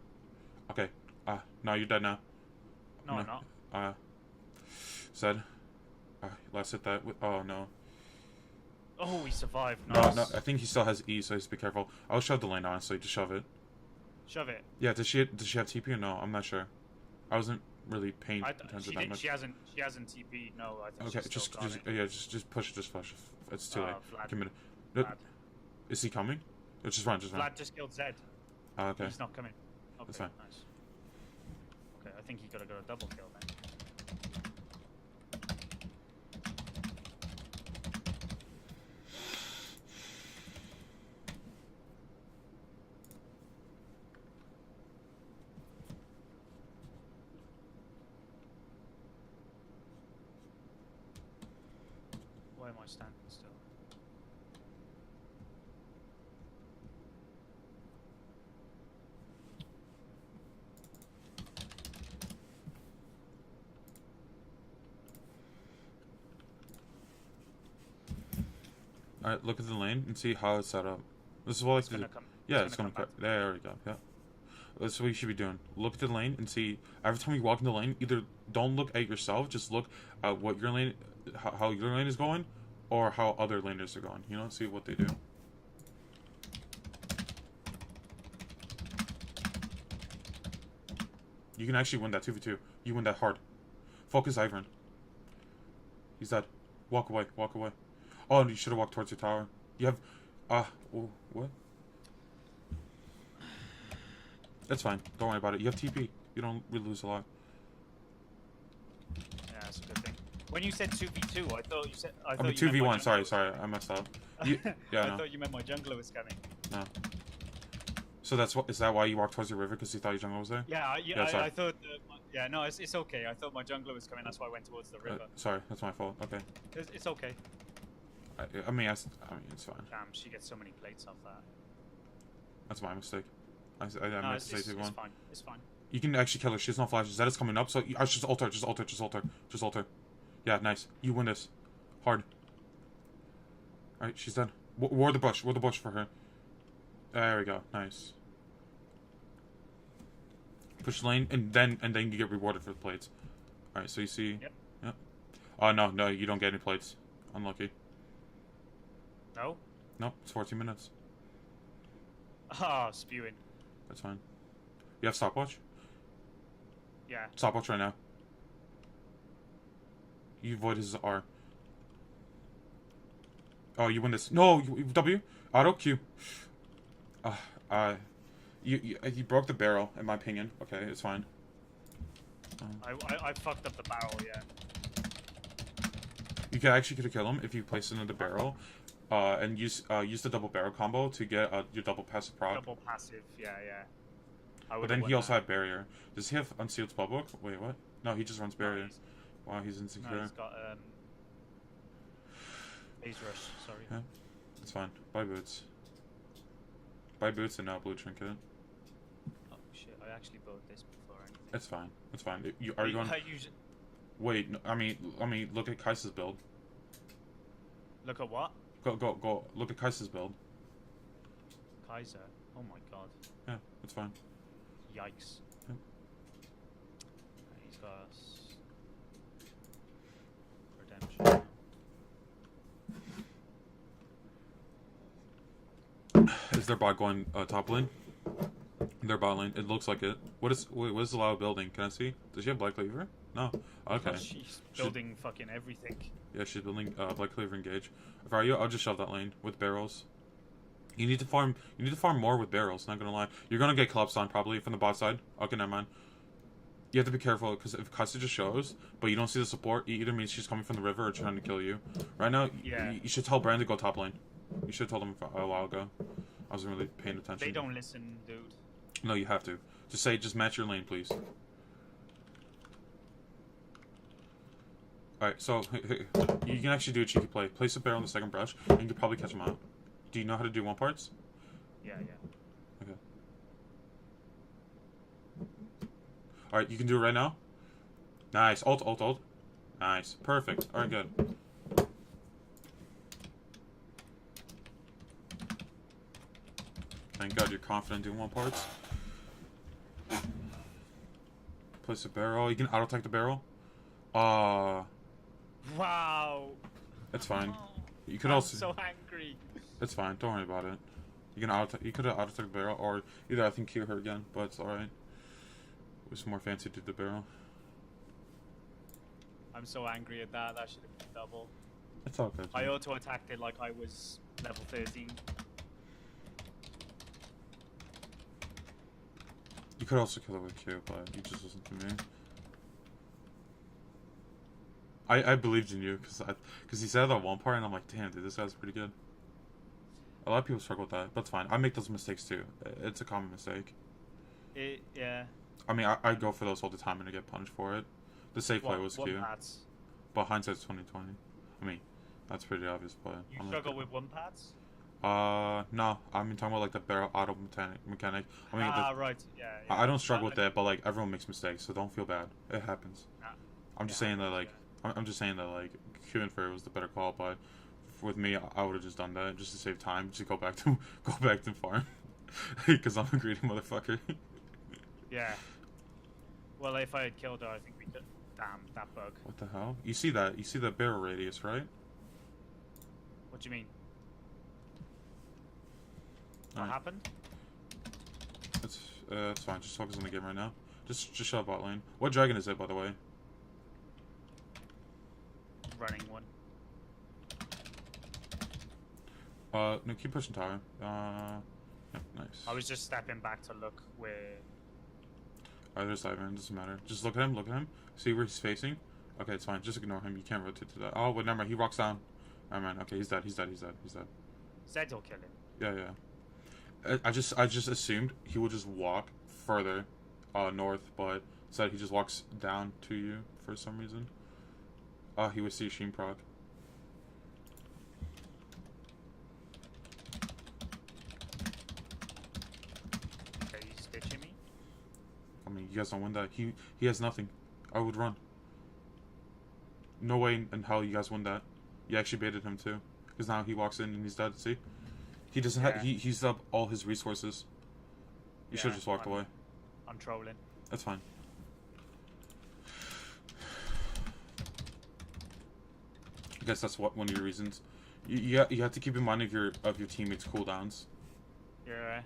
Okay. No, you're dead now. No, I'm not. Zed. Let's hit that. Oh no. Oh, he survived. Nice. No, I think he still has E, so just be careful. I'll shove the lane, honestly. Just shove it. Shove it. Yeah, does she have TP or no? I'm not sure. I wasn't really paying attention that much. She hasn't TP. No, I think okay, just push. It's too late. Vlad. No, is he coming? Just run. Vlad just killed Zed. Oh, okay. He's not coming. Okay, that's fine. Nice. Okay, I think he got a double kill then. Why am I standing still? Alright, look at the lane and see how it's set up. This is what I like to do. Yeah, it's gonna cut. There we go. Yeah. That's what you should be doing. Look at the lane and see. Every time you walk in the lane, either don't look at yourself, just look at what your lane, how your lane is going, or how other laners are going. You know, see what they do. You can actually win that 2v2. You win that hard. Focus Ivern. He's dead. Walk away. Oh, and you should have walked towards your tower. You have... oh, what? That's fine. Don't worry about it. You have TP. You don't really lose a lot. Yeah, that's a good thing. When you said 2v2, I thought you said... I mean 2v1. Sorry. I messed up. Yeah, I thought you meant my jungler was coming. No. So is that why you walked towards your river? Because you thought your jungler was there? Yeah, I thought... yeah, no, it's okay. I thought my jungler was coming. That's why I went towards the river. Sorry, that's my fault. Okay. It's okay. I mean, it's fine. Damn, she gets so many plates off that. That's my mistake. I meant to say 2v1. It's fine. You can actually kill her. She has no flashes. Zed is coming up, so I should just alter. Yeah, nice. You win this. Hard. Alright, she's dead. Ward the bush for her. There we go. Nice. Push lane, and then you get rewarded for the plates. Alright, so you see... Yep. Oh, no, you don't get any plates. Unlucky. No? No, it's 14 minutes. Ah, spewing. That's fine. You have stopwatch? Yeah. Stopwatch right now. You avoid his R. Oh, you win this. No, W. Auto Q. You broke the barrel, in my opinion. Okay, it's fine. I fucked up the barrel, yeah. You could have killed him if you placed it in the barrel, and use the double barrel combo to get your double passive proc. Double passive, yeah. But then he also had barrier. Does he have unsealed spellbook? Wait, what? No, he just runs barrier. Wow, he's insecure. No, he's got Haze Rush. Sorry. Yeah, it's fine. Buy boots. Buy boots and now blue trinket. Oh shit! I actually bought this before anything. It's fine. It's fine. Are you going? Wait. No, I mean, look at Kaisa's build. Look at what? Go. Look at Kaisa's build. Kaiser. Oh my god. Yeah, it's fine. Yikes. Yeah. He's got redemption. Is their bot going top lane? Their bot lane. It looks like it. What is the Illaoi building? Can I see? Does she have Black Cleaver? No. Okay. Oh, she's building fucking everything. Yeah, she's building Black Cleaver Engage. If I were you, I'll just shove that lane with barrels. You need to farm more with barrels, not gonna lie. You're gonna get collapsed on probably from the bot side. Okay, never mind. You have to be careful, because if Kai'Sa just shows, but you don't see the support, it either means she's coming from the river or trying to kill you. Right now, you should tell Brand to go top lane. You should have told him a while ago. I wasn't really paying attention. They don't listen, dude. No, you have to. Just match your lane, please. Alright, so, you can actually do a cheeky play. Place a bear on the second brush, and you can probably catch him out. Do you know how to do one parts? Yeah. Okay. Alright, you can do it right now? Nice. Ult. Nice. Perfect. Alright, good. Thank God you're confident doing one parts. Place a barrel. You can auto-attack the barrel. Wow. It's fine. You could I'm also... so angry. It's fine. Don't worry about it. You could have auto-attacked the barrel, or either I think Q her again, but it's alright. It was more fancy to do the barrel. I'm so angry at that. That should have been double. It's all good. I auto-attacked it like I was level 13. You could also kill it with Q, but you just listened to me. I believed in you, because he said that one part, and I'm like, damn, dude, this guy's pretty good. A lot of people struggle with that, but it's fine. I make those mistakes too. It's a common mistake. Yeah. I mean, I go for those all the time and I get punished for it. The safe play was Q. Pads? But hindsight's 2020. I mean, that's pretty obvious, but... You struggle with one pads? No. I mean, talking about, like, the barrel auto mechanic. I mean, right. Yeah. I don't struggle with that, but, like, everyone makes mistakes, so don't feel bad. It happens. I'm just saying that, like... I'm just saying that, like, queuing for it was the better call, but with me, I would have just done that just to save time, just go back to farm, because I'm a greedy motherfucker. Yeah. Well, if I had killed her, I think we could. Damn, that bug. What the hell? You see that? You see the barrel radius, right? What do you mean? What happened? It's fine. Just focus on the game right now. Just shut up bot lane. What dragon is it, by the way? Running one. No, keep pushing tower. Yeah, nice. I was just stepping back to look where... Alright, there's Ivan, doesn't matter. Just look at him, see where he's facing. Okay, it's fine, just ignore him, you can't rotate to that. Oh, wait, never mind, he rocks down. Never mind, okay, he's dead. Zed will kill him. Yeah. I just assumed he would just walk further, north, but instead he just walks down to you for some reason. Oh, he was see Sheen proc. Are you stitching me? I mean, you guys don't win that. He has nothing. I would run. No way in hell you guys win that. You actually baited him too, because now he walks in and he's dead. See, he doesn't have. He's used up all his resources. You should have just walked away. I'm trolling. That's fine. I guess that's one of your reasons. You have to keep in mind of your teammates' cooldowns. Yeah.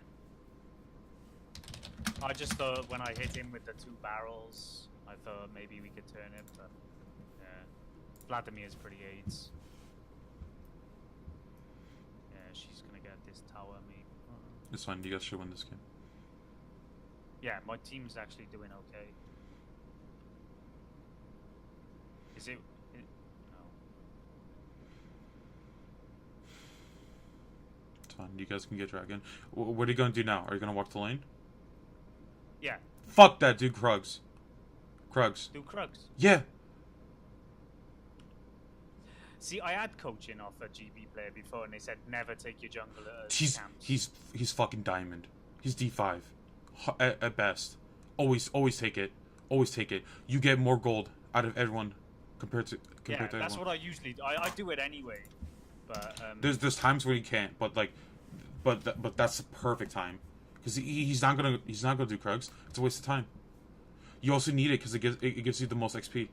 I just thought when I hit him with the 2 barrels, I thought maybe we could turn it, but yeah. Vladimir's pretty AIDS. Yeah, she's gonna get this tower, maybe. It's fine. You guys should win this game. Yeah, my team's actually doing okay. Is it? No. It's fine. You guys can get dragon. What are you gonna do now? Are you gonna walk the lane? Yeah. Fuck that, dude. Krugs. Do Krugs? Yeah. See, I had coaching off a GB player before, and they said never take your jungler as camps. He's fucking diamond. He's D5 at best. Always take it. Always take it. You get more gold out of everyone compared to that's everyone. what I usually do. I do it anyway, but there's times where you can't, but like, but that's the perfect time, because he's not gonna do Krugs. It's a waste of time. You also need it because it gives you the most XP.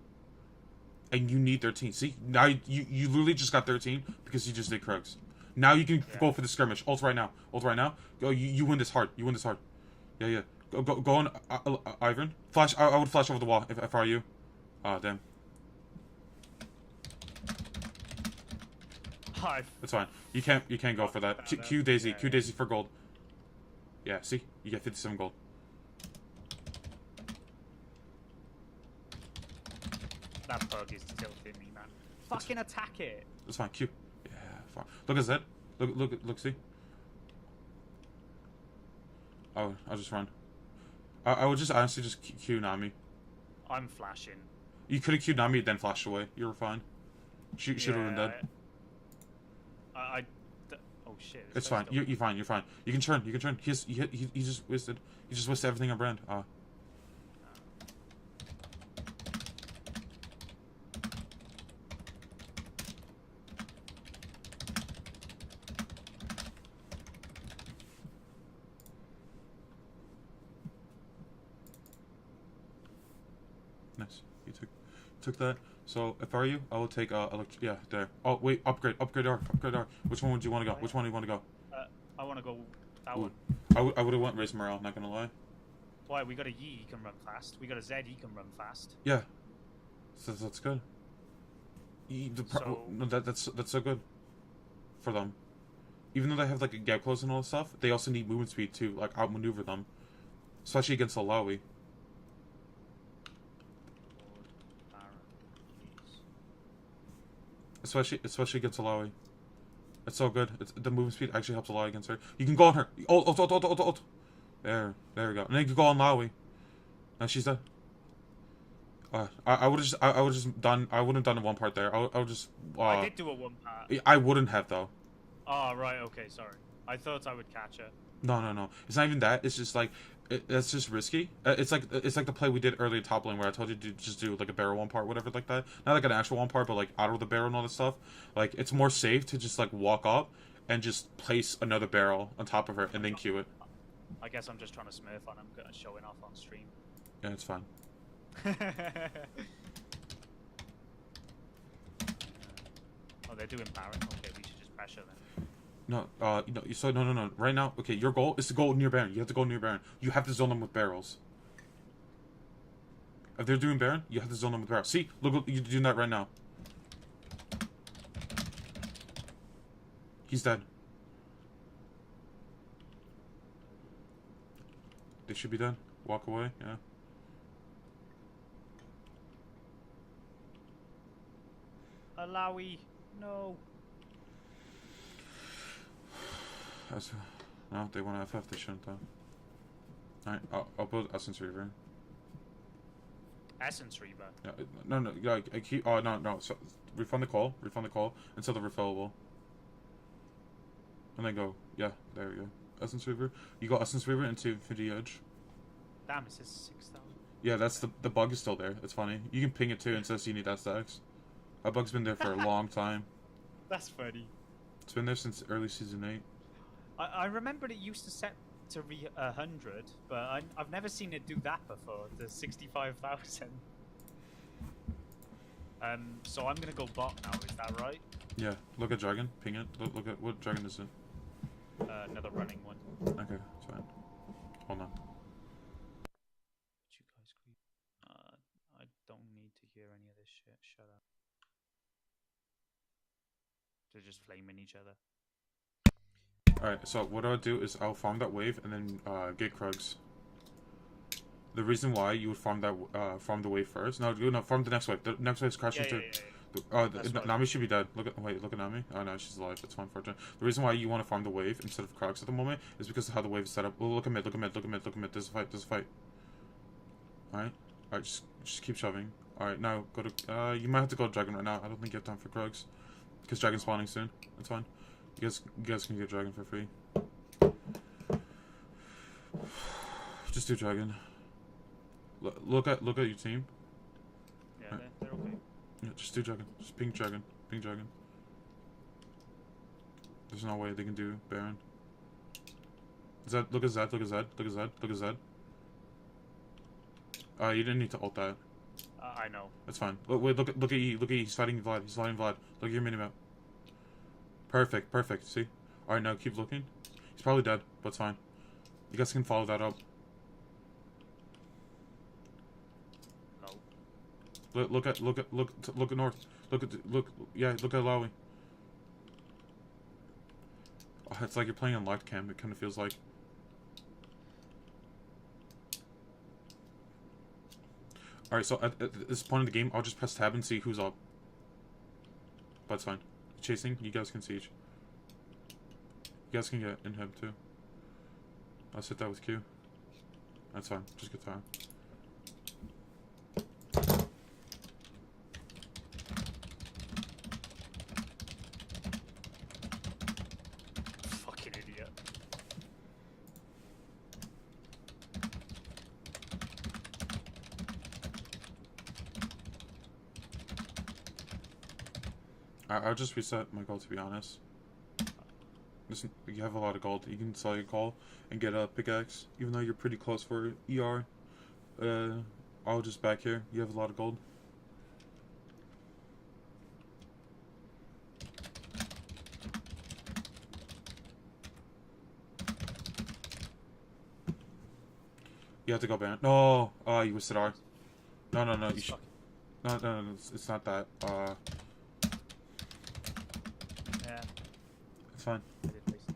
And you need 13. See, now you literally just got 13 because you just did Krugs. Now you can go for the skirmish. Ult right now. Go. You win this hard. Yeah. Go on, Ivan. Flash. I would flash over the wall if I were you. Oh damn. It's fine. You can't go for that. Q Daisy. Q Daisy for gold. Yeah. See, you get 57 gold. That bug is tilting me, man. Fucking attack it. It's fine. Q. Yeah, fine. Look at Zed. Look. See. Oh, I'll just run. I would just honestly just Q Nami. I'm flashing. You could have Q'd Nami then flashed away. You were fine. She would have been dead. Oh shit. It's fine. You're fine. You're fine. You can turn. He just wasted. He just wasted everything on Brand. Nice. You took that. So if I were you, I will take yeah, there. Oh wait, upgrade R. Which one would you want to go? Which one do you want to go? I want to go that one. I would have went raise morale. Not gonna lie. Why? We got a Yi, he can run fast. We got a Z, he can run fast. Yeah. So that's good. No, that's so good for them. Even though they have like a gap close and all this stuff, they also need movement speed to like outmaneuver them, especially against Illaoi. Especially against Illaoi. It's so good. The movement speed actually helps a lot against her. You can go on her. Ult. There we go. And then you can go on Illaoi. Now she's dead. I would have just done. I wouldn't have done one part there. I would just. I did do a one part. I wouldn't have though. Oh right. Okay. Sorry. I thought I would catch her. No. It's not even that. It's just like it's just risky. It's like the play we did earlier top lane where I told you to just do like a barrel one part, whatever like that. Not like an actual one part, but like out of the barrel and all this stuff. Like it's more safe to just like walk up and just place another barrel on top of her and then Q it. I guess I'm just trying to smurf on him, showing off on stream. Yeah, it's fine. Oh, they're doing Baron. Okay, we should just pressure them. No, no. Right now, okay, your goal is to go near Baron. You have to go near Baron. You have to zone them with barrels. If they're doing Baron, you have to zone them with barrels. See, look, you're doing that right now. He's dead. They should be dead. Walk away, yeah. Illaoi, no. No, they want to FF, they shouldn't though. Alright, I'll build Essence Reaver. Essence Reaver? Yeah, no, I keep, oh, no, so, refund the call, until they're refillable. And then go, yeah, there we go. Essence Reaver. You go Essence Reaver into Infinity Edge. Damn, it says 6,000. Yeah, that's the bug is still there. It's funny. You can ping it too and says you need that stacks. That bug's been there for a long time. That's funny. It's been there since early season 8. I remember it used to set to 100, but I've never seen it do that before. The 65,000. So I'm gonna go bot now. Is that right? Yeah. Look at dragon. Ping it. Look at what dragon is it? Another running one. Okay, it's fine. Hold on. You guys creep. I don't need to hear any of this shit. Shut up. They're just flaming each other. Alright, so what I'll do is I'll farm that wave and then get Krugs. The reason why you would farm that farm the wave first. No, farm the next wave. The next wave's crashing too. Nami should be dead. Look at Nami. Oh no, she's alive. That's fine for her. The reason why you want to farm the wave instead of Krugs at the moment is because of how the wave is set up. Oh, look at mid. There's a fight. Alright, just keep shoving. Alright, now go to you might have to go to dragon right now. I don't think you have time for Krugs. Because dragon's spawning soon. That's fine. You guys can get dragon for free. Just do dragon. Look at your team. Yeah, right. They're okay. Yeah, just do dragon. Just ping dragon. There's no way they can do Baron. Zed, look at Zed. You didn't need to ult that. I know. That's fine. Wait, look at E. He's fighting Vlad. Look at your minimap. Perfect. See? Alright, now keep looking. He's probably dead, but it's fine. You guys can follow that up. No. Look at north. Look at Illaoi. Oh, it's like you're playing on live cam. It kind of feels like. Alright, so at this point in the game, I'll just press tab and see who's up. That's fine. Chasing, you guys can siege. You guys can get inhib too. I'll sit that with Q. That's fine. Just get time. Fucking idiot. I'll just reset my gold, to be honest. Listen, you have a lot of gold. You can sell your call and get a pickaxe, even though you're pretty close for ER. I'll just back here. You have a lot of gold. You have to go back. No, you wasted R. No, you should. No, it's not that. Yeah. It's fine. I did waste that.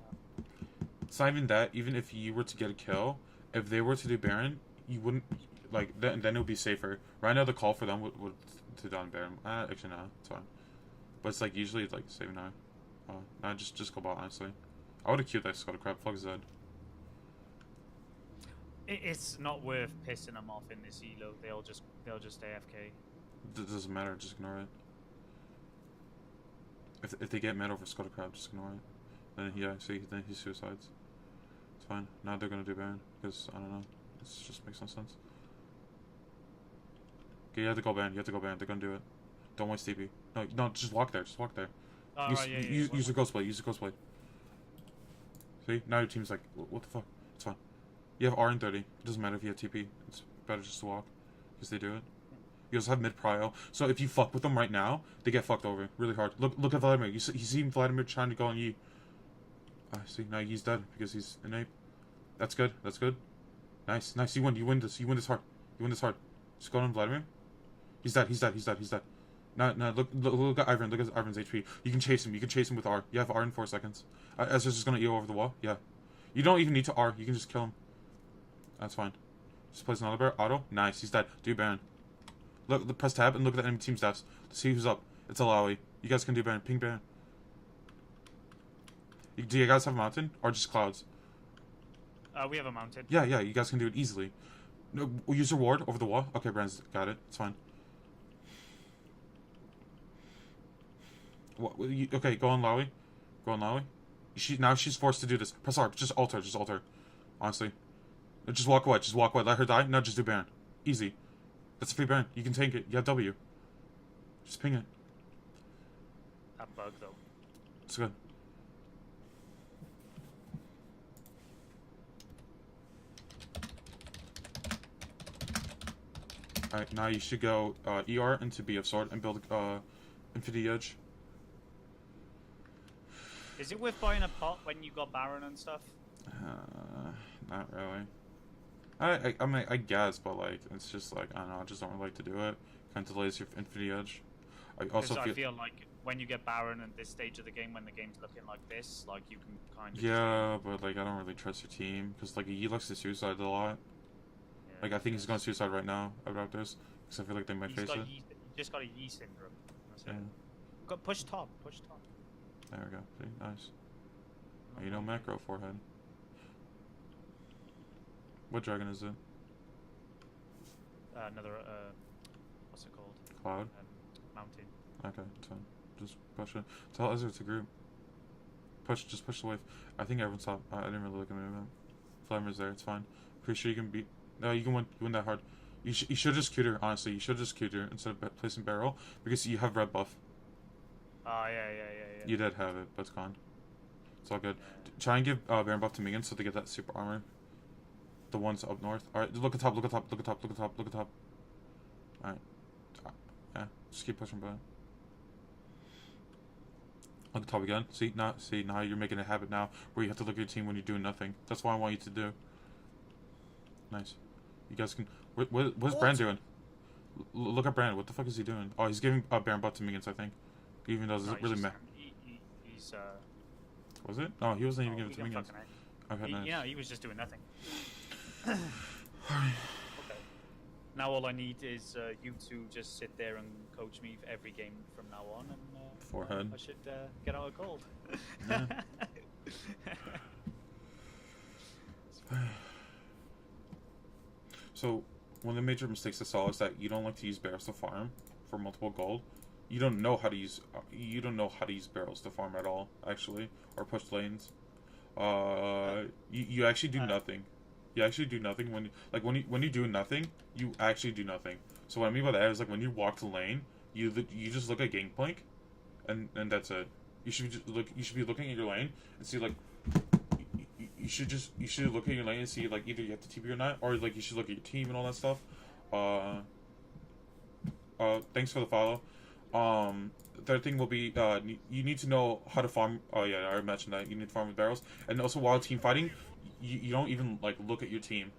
It's not even that. Even if you were to get a kill, if they were to do Baron, you wouldn't like. Then it would be safer. Right now, the call for them would to down Baron. Actually, no, it's fine. But it's like usually it's like save now. Nah, just go bot. Honestly, I would have queued that Scott crap. Fuck Zed. It's not worth pissing them off in this elo. They'll just AFK. It doesn't matter. Just ignore it. If they get mad over Scott crap, just ignore it. Then yeah, see, then he suicides. It's fine. Now they're gonna do Baron because I don't know. It just makes no sense. Okay, you have to go Baron. You have to go Baron. They're gonna do it. Don't waste TP. No, just walk there. Just walk there. Oh, use, right, yeah. use your ghost blade. Use your ghost blade. See, now your team's like, what the fuck? It's fine. You have R and 30. It doesn't matter if you have TP. It's better just to walk because they do it. You also have mid prio. So if you fuck with them right now, they get fucked over really hard. Look at Vladimir. You see Vladimir trying to go on Yi. See, now he's dead because he's an ape. That's good. That's good. Nice. You win this. You win this hard. Just go on Vladimir. He's dead. Now look at Ivan. Look at Ivan's HP. You can chase him. With R. You have R in 4 seconds. Ezra's just gonna EO over the wall. Yeah. You don't even need to R. You can just kill him. That's fine. Just place another bear. Auto. Nice. He's dead. Do Baron. Look, press tab and look at the enemy team's deaths. See who's up. It's Illaoi. You guys can do Baron. Ping Baron. Do you guys have a mountain or just clouds? We have a mountain. Yeah. You guys can do it easily. No, use your ward over the wall. Okay, Brand's got it. It's fine. Okay, go on Illaoi. Now she's forced to do this. Press R. Just ult her. Honestly. Just walk away. Let her die. No, just do Baron. Easy. That's a free Baron. You can tank it. You have W. Just ping it. That bug though. It's good. Alright, now you should go ER into BF Sword and build Infinity Edge. Is it worth buying a pot when you got Baron and stuff? Not really. I mean, I guess, but like, it's just like, I don't know, I just don't really like to do it. Kind of delays your Infinity Edge. I feel like when you get Baron at this stage of the game, when the game's looking like this, like you can kind of. Yeah, but like, I don't really trust your team because like he likes to suicide a lot. Yeah, like, I think he's going to suicide right now about this because I feel like they might face it. He just got a Yi syndrome. That's yeah. Got push top. There we go. See, nice. Oh, you know, macro forehead. What dragon is it? Another, what's it called? Cloud? Mountain. Okay, it's fine. Just push it. Tell Ezra to group. Just push the wave. I think everyone's top. I didn't really look at movement. Flamer's there, it's fine. Pretty sure you can beat. No, you can win that hard. You should just Q her, honestly. You should just Q her instead of placing barrel because you have red buff. Oh, yeah. You did have it, but it's gone. It's all good. Yeah. Try and give Baron buff to Megan so they get that super armor. The ones up north. Alright, look at top. Alright. Yeah, just keep pushing by. Look at top again. See, now you're making a habit now where you have to look at your team when you're doing nothing. That's what I want you to do. Nice. You guys can. What's Brand doing? Look at Brand. What the fuck is he doing? Oh, he's giving Baron buff to Minions, I think. Even though it's really meh. He's Was it? No, he wasn't even giving it to Minions. Okay, nice. Yeah, he was just doing nothing. Alright. Okay. Now all I need is you to just sit there and coach me for every game from now on, and Forehead. I should get out of gold. Yeah. So, one of the major mistakes I saw is that you don't like to use barrels to farm for multiple gold. You don't know how to use barrels to farm at all, actually, or push lanes. You actually do nothing. You actually do nothing when you do nothing. You actually do nothing. So what I mean by that is when you walk the lane, you just look at Gangplank, and that's it. You should be looking at your lane and see you should look at your lane and see either you have to TP or not, or you should look at your team and all that stuff. Thanks for the follow. Third thing will be you need to know how to farm. Oh yeah, I already mentioned that you need to farm with barrels, and also while team fighting, you don't even look at your team.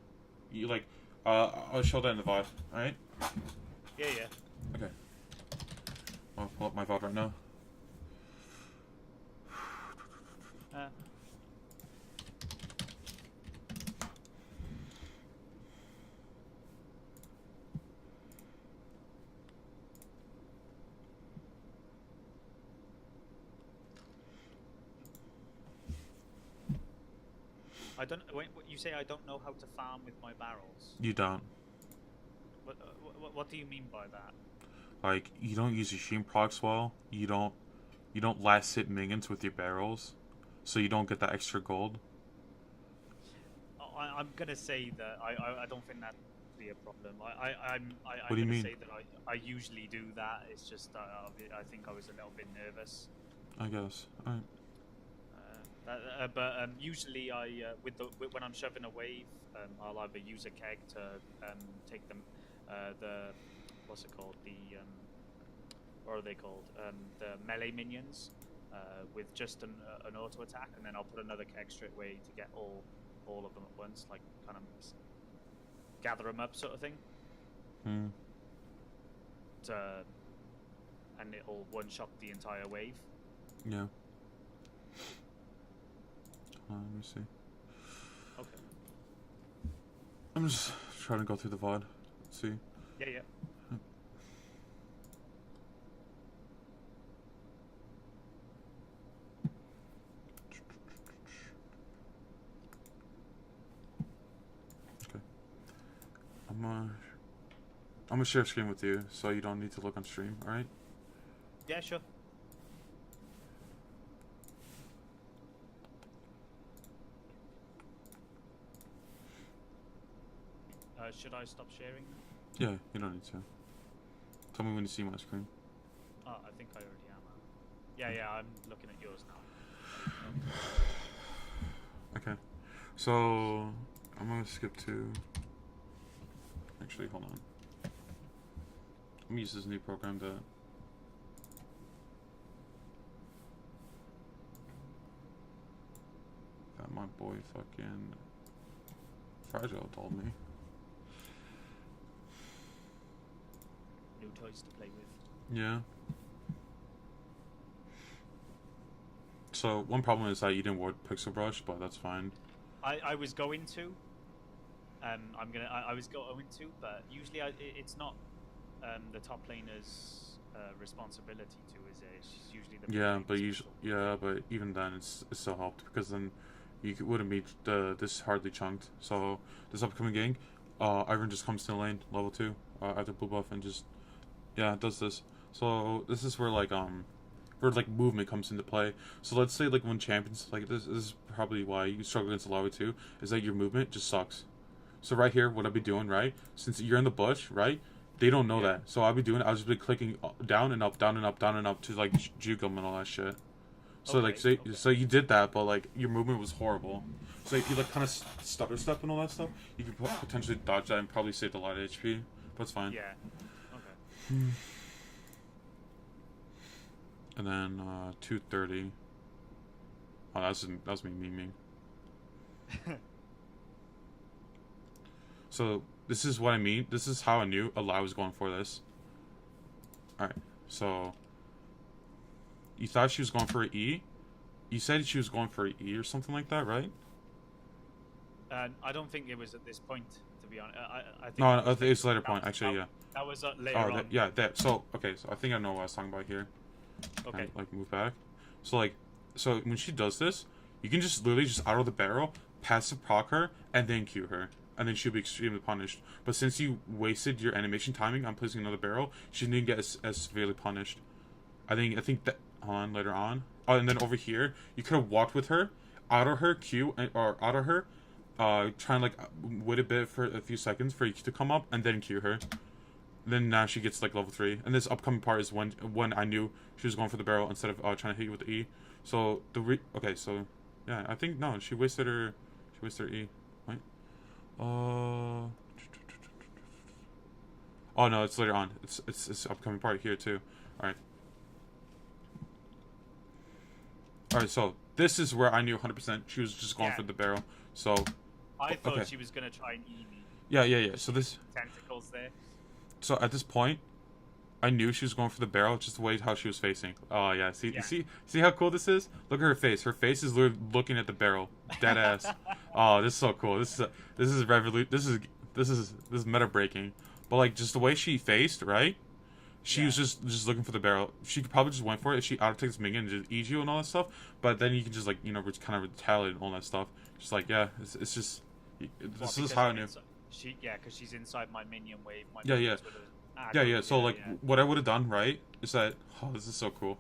You I'll show that in the VOD. All right. Yeah. Okay. I'll pull up my VOD right now. When you say I don't know how to farm with my barrels. You don't. What do you mean by that? You don't use your stream procs well. You don't last hit minions with your barrels, so you don't get that extra gold. I'm gonna say that I don't think that'd be a problem. I'm What do you mean? Say that I usually do that. It's just I think I was a little bit nervous. I guess. All right. But usually when I'm shoving a wave, I'll either use a keg to take them what's it called, what are they called, the melee minions with just an auto attack, and then I'll put another keg straight away to get all of them at once, kind of gather them up sort of thing. And it'll one shot the entire wave. Yeah. Let me see. Okay. I'm just trying to go through the VOD. Let's see. Yeah. Okay. I'm gonna share screen with you, so you don't need to look on stream. All right? Yeah, sure. Should I stop sharing? Yeah, you don't need to. Tell me when you see my screen. Oh, I think I already am. Yeah, I'm looking at yours now. Okay. So, I'm gonna skip to... Actually, hold on. I'm gonna use this new program that... that my boy fucking... Fragile told me. New toys to play with. Yeah. So one problem is that you didn't ward Pixel Brush, but that's fine. I was going to. I was going to, but usually it's not the top laner's responsibility to, is it? It's usually the but even then it's still helped, because then you wouldn't be this hardly chunked. So this upcoming game, Ivan just comes to the lane level 2 after blue buff and just does this. So this is where movement comes into play. So let's say when champions this is probably why you struggle against Illaoi too, is that your movement just sucks. So right here, what I'd be doing, right, since you're in the bush, right, they don't know that. So I'll be just be clicking down and up, down and up, down and up to juke them and all that shit. So so you did that, but your movement was horrible. So if you kind of stutter step and all that stuff, you could potentially dodge that and probably save a lot of HP. But it's fine. Yeah. Okay. And then 230. Oh, that was me memeing. So this is what I mean. This is how I knew Illaoi was going for this. All right. So you thought she was going for an E? You said she was going for an E or something like that, right? I don't think it was at this point, to be honest. I think No, no, it's later that point. was, Actually, yeah. that was later Oh, on. yeah, that. So, okay, so I think I know what I was talking about here. Okay. Like, move back. So, like, so when she does this, you can just literally just out of the barrel, passive proc her, and then Q her. And then she'll be extremely punished. But since you wasted your animation timing on placing another barrel, she didn't get as severely punished. I think that, hold on, later on. Oh, and then over here, you could have walked with her, auto her, Q, or auto her, try and, like, wait a bit for a few seconds for you to come up, and then Q her. Then now she gets like level 3, and this upcoming part is when I knew she was going for the barrel instead of trying to hit you with the E. So okay, so yeah, I think no, she wasted her E, right? Oh no, it's later on. It's upcoming part here too. All right. So this is where I knew 100% she was just going for the barrel. So I thought okay. she was gonna try and E me. Yeah. So this Tentacles there. So at this point, I knew she was going for the barrel, just the way how she was facing. Oh yeah, see how cool this is? Look at her face. Her face is literally looking at the barrel, dead ass. Oh, this is so cool. This is meta breaking. But like just the way she faced, right? She was just looking for the barrel. She could probably just went for it if she auto takes minion and just eat you and all that stuff. But then you can just like kind of retaliate and all that stuff. Just like it's just this is how I knew. Because she's inside my minion wave. Yeah. So like, what I would have done, right, is that this is so cool.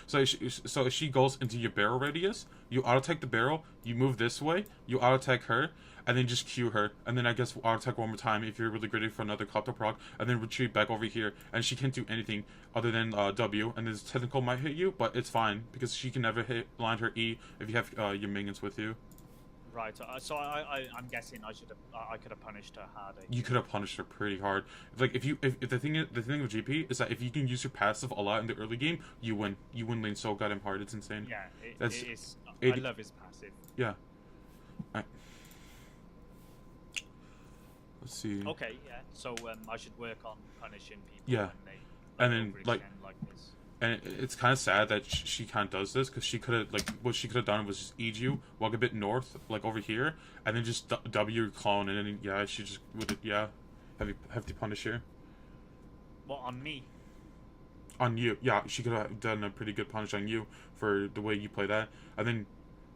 So if she goes into your barrel radius, you auto attack the barrel, you move this way, you auto attack her, and then just Q her, and then I guess auto attack one more time if you're really greedy for another copter proc, and then retreat back over here, and she can't do anything other than W, and this technical might hit you, but it's fine because she can never land her E if you have your minions with you. Right, so I'm guessing I could have punished her harder. You could have punished her pretty hard. Like if the thing with GP is that if you can use your passive a lot in the early game, you win lane so goddamn hard. It's insane. Yeah, I love his passive. Yeah. Right. Let's see. Okay, yeah. So I should work on punishing people. Yeah. When they and then like this. And it's kind of sad that she kind of does this because she could have what she could have done was just eat you, walk a bit north, like over here, and then just W your clone, and then she just would have to punish her. What, on me? On you, yeah, she could have done a pretty good punish on you for the way you play that, and then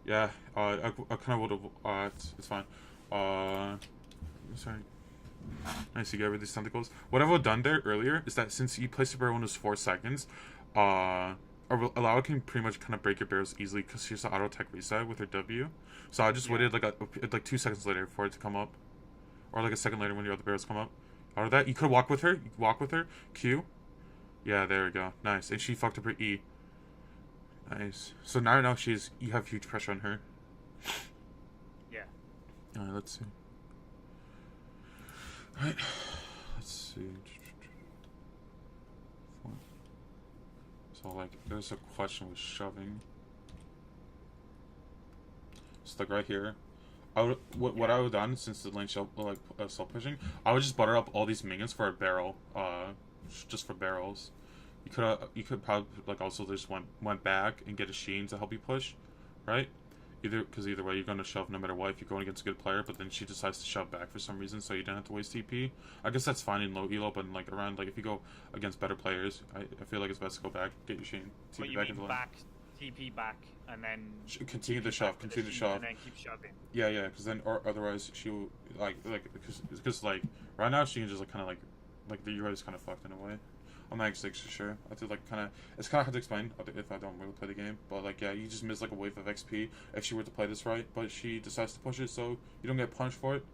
I kind of would have. It's fine. Sorry. Nice to get rid of these tentacles. What I would have done there earlier is that since you placed the barrel in those 4 seconds, Illaoi can pretty much kind of break your barrels easily because she has the auto attack reset with her W. So I just waited like 2 seconds later for it to come up, or like a second later when your other barrels come up. Out of that, you could walk with her. Q. Yeah, there we go. Nice, and she fucked up her E. Nice. So now you have huge pressure on her. Yeah. All right, let's see. Right, let's see. So like, there's a question with shoving. So like right here, what I would have done since the lane shell self pushing, I would just butter up all these minions for a barrel, just for barrels. You could probably like also just went back and get a Sheen to help you push, right? Either way, you're going to shove no matter what if you're going against a good player, but then she decides to shove back for some reason, so you don't have to waste TP. I guess that's fine in low elo, but like around, like if you go against better players, I feel like it's best to go back, get your Sheen, TP back into the lane. TP back, and then continue to shove, and then keep shoving. Yeah, because then or otherwise she'll because like right now she can just like kind of like the UI is kind of fucked in a way. I'm not exactly sure. I feel like it's kind of hard to explain if I don't really play the game. But like, yeah, you just miss like a wave of XP if she were to play this right. But she decides to push it, so you don't get punished for it.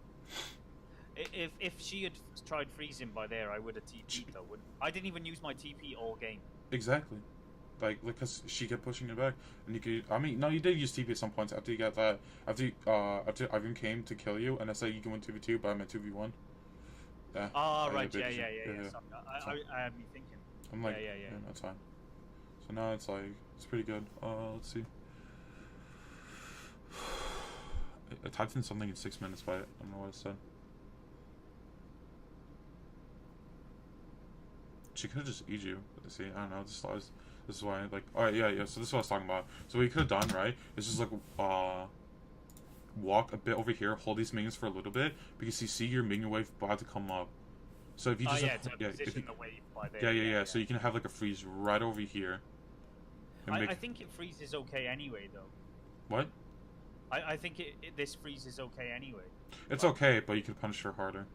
If she had tried freezing by there, I would have TP'd though. I didn't even use my TP all game. Exactly. Like because she kept pushing it back, and you could. I mean, no, you did use TP at some points after you got that. After Ivan came to kill you, and I said you can win 2v2, but I'm at 2v1. Yeah. Oh, right, yeah. So, I had me thinking. I'm like, yeah, that's fine. So now it's like, it's pretty good. Let's see. I typed in something in 6 minutes, but I don't know what it said. She could have just eat you. But see, I don't know. This is why, like, alright, yeah. So this is what I was talking about. So what you could have done, right, is just like, walk a bit over here, hold these minions for a little bit, because you see your minion wave about to come up. So if you just position the wave by there. Yeah. So you can have like a freeze right over here. I think it freezes okay anyway, though. What? I think this freeze is okay anyway. It's okay, but you can punish her harder.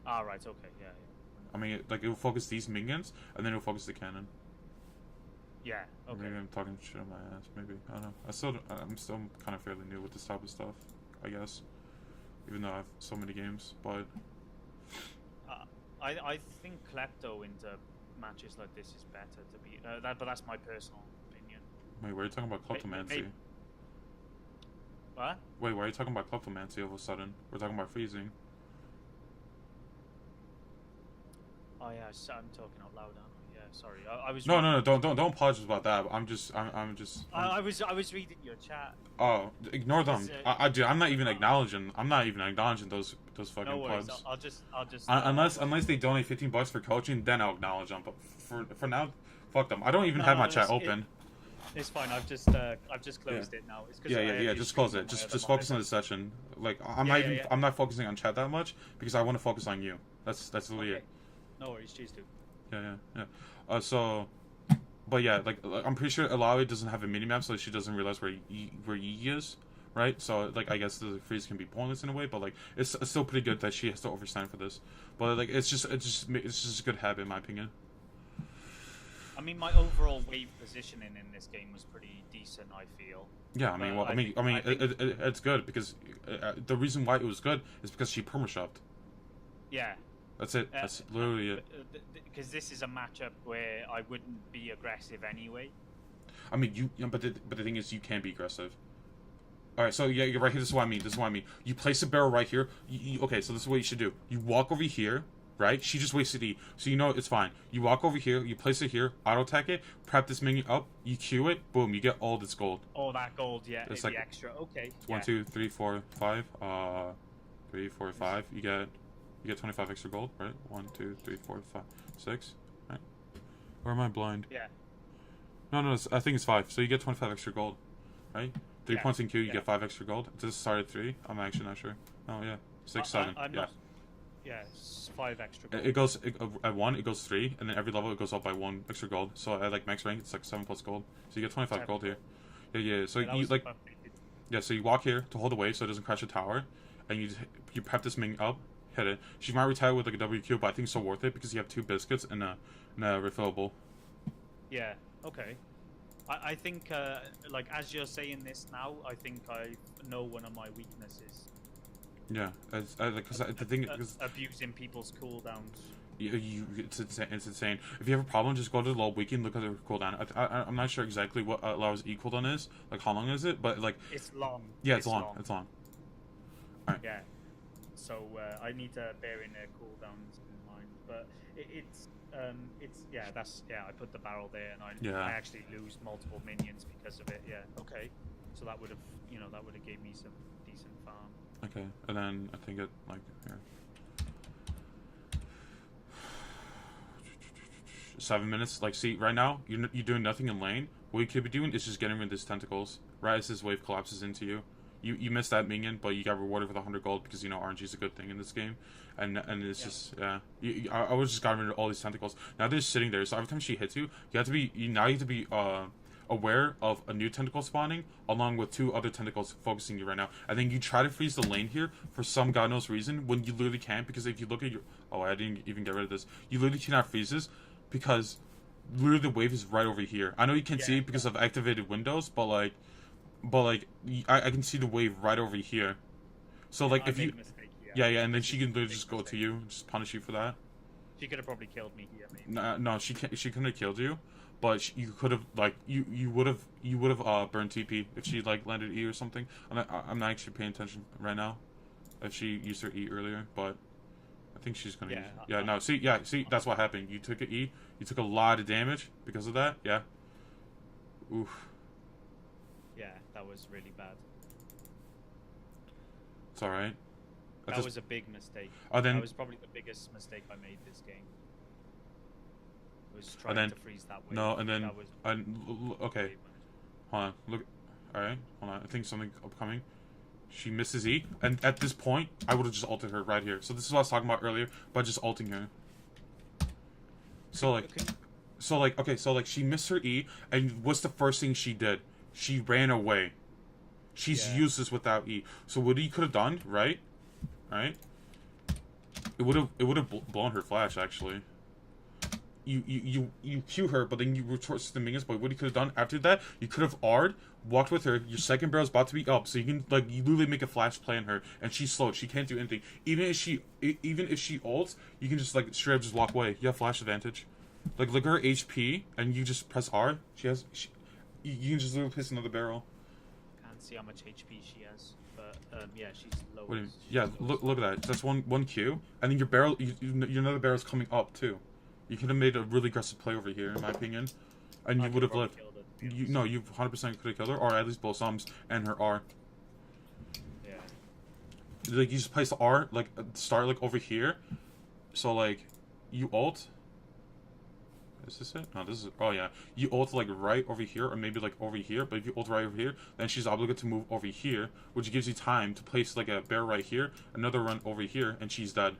Ah, right, okay, yeah. I mean, like, it will focus these minions, and then it will focus the cannon. Yeah, okay. Maybe I'm talking shit on my ass, maybe. I don't know. I'm still kind of fairly new with this type of stuff, I guess. Even though I have so many games, but... I think Klepto into matches like this is better to be... but that's my personal opinion. Wait, why are you talking about Kleptomancy? What? Wait, why are you talking about Kleptomancy all of a sudden? We're talking about freezing. Oh yeah, I'm talking out loud, aren't I? Yeah, sorry. I was. No, don't apologize about that. I'm just. I was reading your chat. Oh, ignore them. I'm not even acknowledging. I'm not even acknowledging those fucking no worries. plugs. I'll just. Unless they donate $15 for coaching, then I'll acknowledge them. But for now, fuck them. I don't even have my chat open. It's fine. I've just closed it now. It's yeah. Just close it. Just focus on the session. Like I'm not focusing on chat that much because I want to focus on you. That's literally it. No worries. Cheers, dude. Yeah. But yeah, like I'm pretty sure Illaoi doesn't have a minimap, so she doesn't realize where Yi is, right? So like I guess the freeze can be pointless in a way, but like it's still pretty good that she has to overstand for this. But like it's just a good habit in my opinion. I mean, my overall wave positioning in this game was pretty decent. I feel. Yeah, I mean, it's good because the reason why it was good is because she perma-shoved. Yeah. That's it. That's literally it. Because this is a matchup where I wouldn't be aggressive anyway. I mean, but the thing is, you can be aggressive. All right, so yeah, you're right here. This is what I mean. You place a barrel right here. Okay, so this is what you should do. You walk over here, right? She just wasted E, so you know it's fine. You walk over here. You place it here. Auto attack it. Prep this minion up. You Q it. Boom. You get all this gold. Oh, that gold, yeah. It's like like the extra. Okay. 1, 2, 3, 4, 5. 3, 4, 5. You get 25 extra gold, right? 1, 2, 3, 4, 5, 6. Right? Or am I blind? Yeah. No, I think it's 5. So you get 25 extra gold, right? 3 points in Q, you get 5 extra gold. Does it start at 3? I'm actually not sure. Oh yeah, 6, 7. I'm not. Yeah, it's 5 extra gold. It goes at 1. It goes 3, and then every level it goes up by 1 extra gold. So at like max rank, it's like 7 plus gold. So you get 25 gold here. Yeah. So you like. Yeah, so you walk here to hold the wave so it doesn't crash the tower, and you prep this minion up. Hit it. She might retire with like a WQ, but I think it's so worth it because you have 2 biscuits and a refillable. Yeah. Okay. I think like as you're saying this now, I think I know one of my weaknesses. Yeah, because the thing is abusing people's cooldowns. It's insane. If you have a problem, just go to the low wiki and look at the cooldown. I'm not sure exactly what Lau's E cooldown is. Like how long is it? But like it's long. Yeah, it's long. It's long. All right. Yeah. So I need to bear in their cooldowns in mind, but it's I put the barrel there and I actually lose multiple minions because of it. Yeah, okay. So that would have gave me some decent farm. Okay, and then I think it like here. 7 minutes. Like, see, right now you're doing nothing in lane. What you could be doing is just getting rid of these tentacles right as this wave collapses into you. You missed that minion, but you got rewarded with 100 gold because RNG is a good thing in this game, and it's just I was just got rid of all these tentacles. Now they're just sitting there, so every time she hits you, you have to be aware of a new tentacle spawning along with 2 other tentacles focusing you right now, and then you try to freeze the lane here for some god knows reason when you literally can't, because if you look at your I didn't even get rid of this. You literally cannot freeze this because literally the wave is right over here. I know you can see it because of activated windows, but like I can see the wave right over here. So like if you and then she can literally just go to you and just punish you for that. She could have probably killed me here. Maybe. No, she couldn't have killed you, but you could have like you would have burned TP if she like landed E or something. I'm not actually paying attention right now if she used her E earlier, but I think she's gonna see that's what happened. You took an E, you took a lot of damage because of that. Yeah. Oof. Yeah, that was really bad. It's alright. That was a big mistake. That was probably the biggest mistake I made this game. Was trying to freeze that way. No, and then that was okay. Hold on. Look. Alright, hold on. I think something upcoming. She misses E, and at this point, I would have just ulted her right here. So this is what I was talking about earlier, by just ulting her. So like, okay, so like she missed her E, and what's the first thing she did? She ran away. She's useless without E. So what he could have done, right? Right? It would have blown her flash actually. You Q her, but then you retort to the minions. But what you could have done after that, you could have R'd, walked with her. Your second barrel's about to be up, so you can like you literally make a flash play on her, and she's slow. She can't do anything. Even if she ults, you can just like straight up just walk away. You have flash advantage. Like look at her HP, and you just press R. You can just literally place another barrel. Can't see how much HP she has, but yeah, she's low. Yeah, look at that. That's one Q, and then your barrel, your another barrel's coming up too. You could have made a really aggressive play over here, in my opinion, and you would have lived. You 100% could have killed her, or at least both sums and her R. Yeah. Like you just place the R, like start like over here, so like you ult. Is this it? No, this is. Oh yeah, you ult like right over here, or maybe like over here. But if you ult right over here, then she's obligated to move over here, which gives you time to place like a bear right here, another run over here, and she's dead.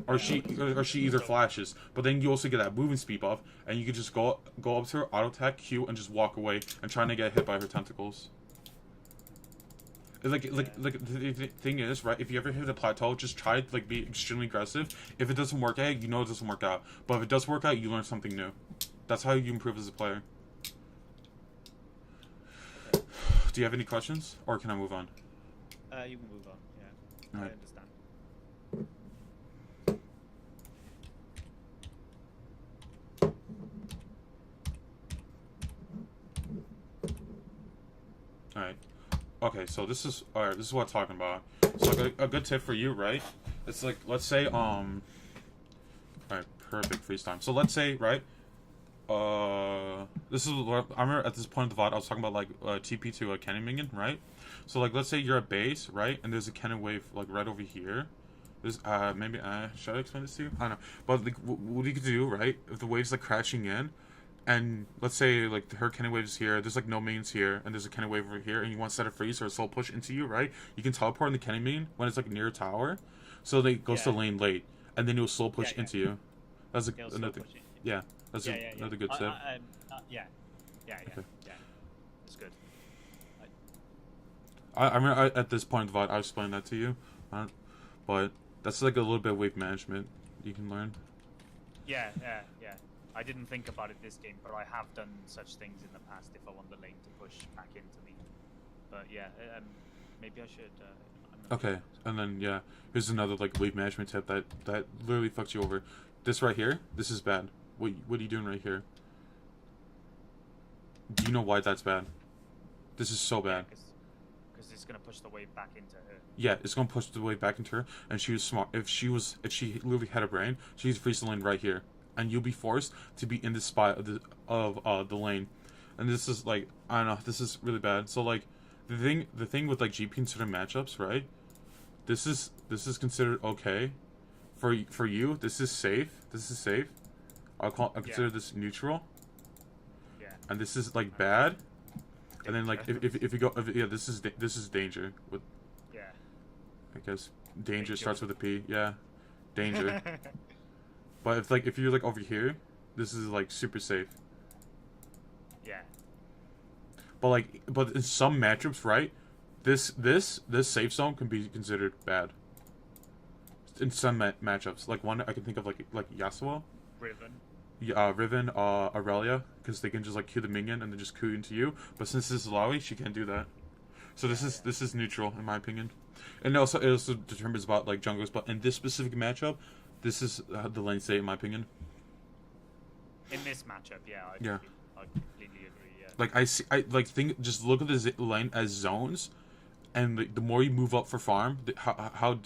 Or she either flashes, but then you also get that movement speed buff, and you can just go up to her, auto attack, Q, and just walk away and trying to get hit by her tentacles. Like the thing is, right? If you ever hit a plateau, just try to like be extremely aggressive. If it doesn't work out, you know it doesn't work out. But if it does work out, you learn something new. That's how you improve as a player. Do you have any questions, or can I move on? You can move on. Yeah, right. I understand. Alright. Okay, so this is what I'm talking about. So a good tip for you, right? It's like, let's say, alright, perfect freeze time. So let's say, right, this is what I remember at this point of the VOD, I was talking about like TP to a cannon minion, right? So like, let's say you're at base, right, and there's a cannon wave like right over here. There's maybe should I explain this to you? I don't know, but like, what you could do, right? If the wave's like crashing in, and let's say like the cannon wave is here, there's like no minions here, and there's a cannon wave over here, and you want to set a freeze or a soul push into you, right? You can teleport in the cannon minion when it's like near a tower, so they goes to lane late, and then you'll slow push into you. That's another thing. Yeah, that's another good tip. Yeah. Okay. Yeah. It's good. I mean, at this point of the VOD, I explained that to you, but that's like a little bit of wave management you can learn. Yeah. I didn't think about it this game, but I have done such things in the past if I want the lane to push back into me. But yeah, maybe I should. Okay, and then yeah, here's another like wave management tip that literally fucks you over. This right here, this is bad. What are you doing right here? Do you know why that's bad? This is so bad. Because it's gonna push the wave back into her. Yeah, it's gonna push the wave back into her, and she was smart. If she literally had a brain, she's freeze the lane right here, and you'll be forced to be in this spot of the lane, and this is like, I don't know, this is really bad. So like, the thing with like GP in certain matchups, right? This is considered okay. For you, this is safe. This is safe. I consider this neutral. Yeah. And this is like bad. And then like if you go, this is danger. With, yeah. I guess danger starts with a P. Yeah, danger. But if you're like over here, this is like super safe. Yeah. But in some matchups, right? This safe zone can be considered bad. In some matchups, like one I can think of, like Yasuo, Riven, Aurelia, because they can just like Q the minion and then just Q into you. But since this is Illaoi, she can't do that. So this is neutral in my opinion, and it also determines about like junglers. But in this specific matchup, this is the lane state in my opinion. In this matchup, I completely agree. Yeah. Like just look at this lane as zones. And the more you move up for farm, how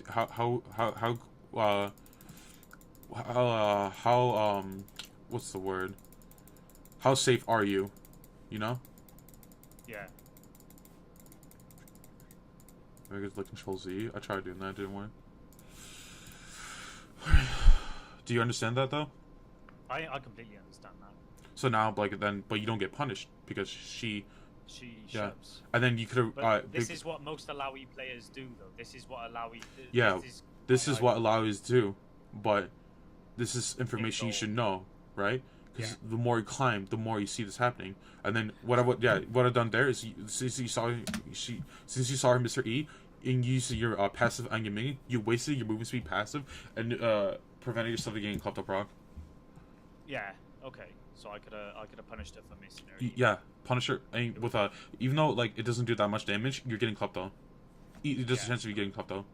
what's the word? How safe are you? You know? Yeah. I guess like Control Z. I tried doing that, didn't work. Do you understand that though? I completely understand that. So now but you don't get punished because she she Yeah. shoves. And then you could But have this is what most Illaoi players do, though. This is what Illaoi. yeah, this is quite what Illaois do, but this is information you gold. should know, right? Because Yeah. the more you climb, the more you see this happening. And then what I've done there is since you saw her Mr. E, and you use your passive on your minion, you wasted your movement speed passive and prevented yourself from getting clubbed up rock. Yeah. Okay. So I could have punished her for missing her. Yeah, Punisher. And with even though like it doesn't do that much damage, you're getting clubbed though. There's a chance of you getting clubbed though.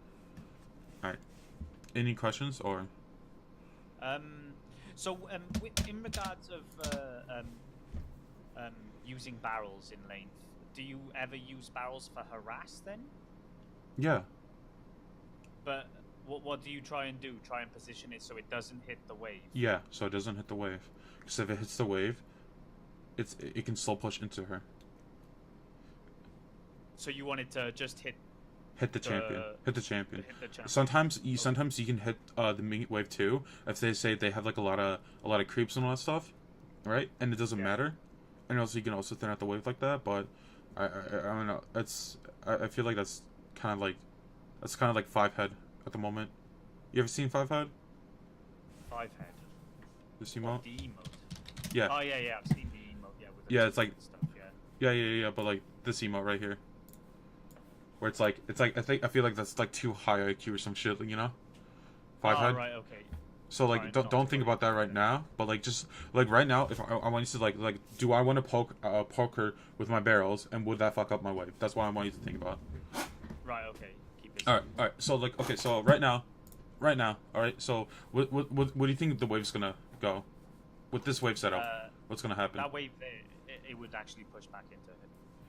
All right. Any questions or? So in regards of using barrels in lane, do you ever use barrels for harass then? Yeah. But what do you try and do? Try and position it so it doesn't hit the wave? Yeah, so it doesn't hit the wave. Because if it hits the wave, it can slow push into her. So you want it to just hit the champion. Hit the champion. Hit the champion. Sometimes you can hit the minion wave too if they say they have like a lot of creeps and all that stuff, right? And it doesn't matter. And also you can also thin out the wave like that. But I don't know. I feel like that's kind of like 5 head at the moment. You ever seen 5 head? 5 head. This emote? The emote. Yeah. Oh yeah, I've seen the emote. Yeah. With the Yeah, it's like stuff. yeah. But like this emote right here. Where it's like I feel like that's like too high IQ or some shit, you know? 5 head. Right, okay. So like don't think about that right now, but like just like right now, if I want you to like do I want to poke her with my barrels, and would that fuck up my wave? That's what I want you to think about. Right, okay. Keep it. All right. So like okay, so right now, all right. So what do you think the wave's gonna go with this wave setup? What's gonna happen? That wave there, it would actually push back into it.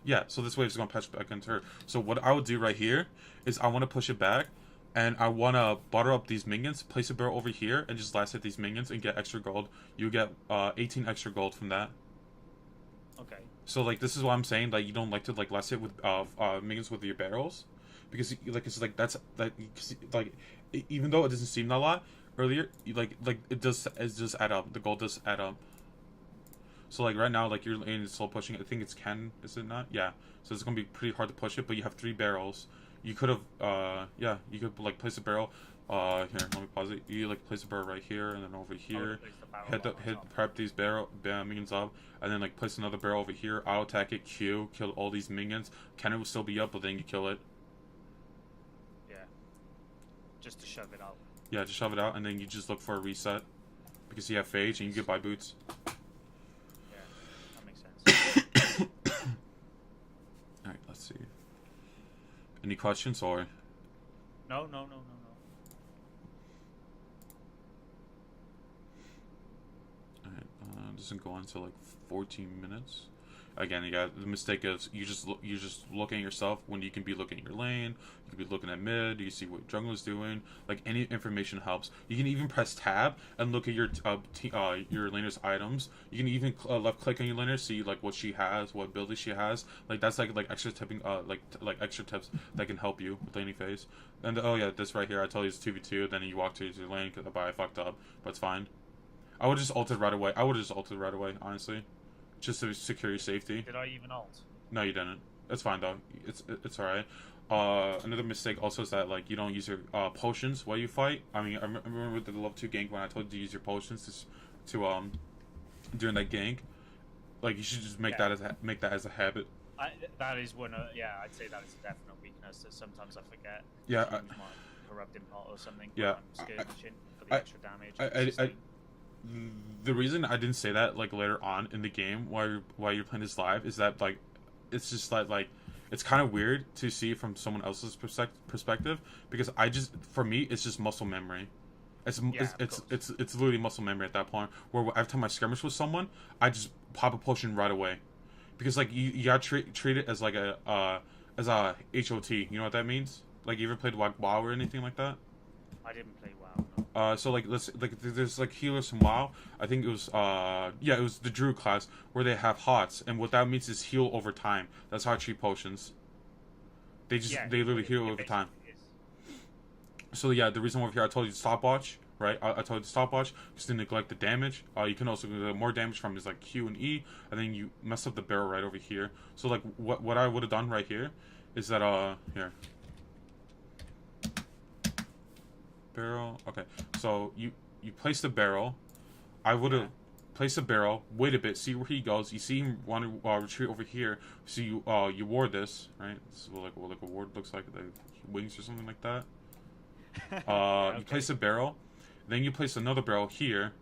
Yeah, so this wave's gonna push back into her. So what I would do right here is I want to push it back, and I want to butter up these minions, place a barrel over here, and just last hit these minions and get extra gold. You get 18 extra gold from that. Okay. So like this is what I'm saying. Like you don't like to like last hit with minions with your barrels, because like it's like that's like even though it doesn't seem a lot earlier, like it does add up. The gold does add up. So like right now, like you're in slow pushing. I think it's Ken, is it not? Yeah. So it's gonna be pretty hard to push it, but you have 3 barrels. You could have you could like place a barrel. Here, let me pause it. You like place a barrel right here, and then over here. Prep these minions up, and then like place another barrel over here. I'll attack it. Q, kill all these minions. Ken will still be up, but then you kill it. Yeah. Just to shove it out. Yeah, just shove it out, and then you just look for a reset, because you have phage and you get buy boots. Alright, let's see. Any questions or? No. Alright, doesn't go on to like 14 minutes. Again, you got the mistake is you just looking at yourself when you can be looking at your lane. You can be looking at mid. You see what jungle is doing. Like any information helps. You can even press tab and look at your laner's items. You can even left click on your laner, see like what she has, what ability she has. Like that's like extra tipping like extra tips that can help you with laning phase. And oh yeah, this right here, I told you it's 2v2. Then you walk to your lane because I fucked up, but it's fine. I would just ult it right away. Honestly. Just to secure your safety. Did I even ult? No, you didn't. It's fine though. It's alright. Another mistake also is that like you don't use your potions while you fight. I mean, I remember with the level 2 gank when I told you to use your potions to during that gank. Like you should just make that as a habit. That is one. I'd say that is a definite weakness. That sometimes I forget. Yeah. To use my corrupting pot or something. Yeah. I'm skirmishing for the extra damage. The reason I didn't say that like later on in the game while you're playing this live is that like it's just like it's kind of weird to see from someone else's perspective, because for me it's just muscle memory. It's literally muscle memory at that point, where every time I skirmish with someone I just pop a potion right away, because like you gotta treat it as like a HOT. You know what that means? Like you ever played like WoW or anything like that? I didn't play WoW. No. So like there's like healers from WoW. I think it was it was the Druid class where they have HOTS, and what that means is heal over time. That's how I treat potions. They literally heal over time. So yeah, the reason over here I told you stopwatch, right? I told you the stopwatch because to neglect the damage. You can also get more damage from is like Q and E, and then you mess up the barrel right over here. So like what I would have done right here is that here. Barrel. Okay. So you place the barrel. I would have placed the barrel, wait a bit, see where he goes. You see him want to retreat over here. So you ward this, right? This is what like a ward looks like, wings or something like that. Okay. You place a barrel, then you place another barrel here.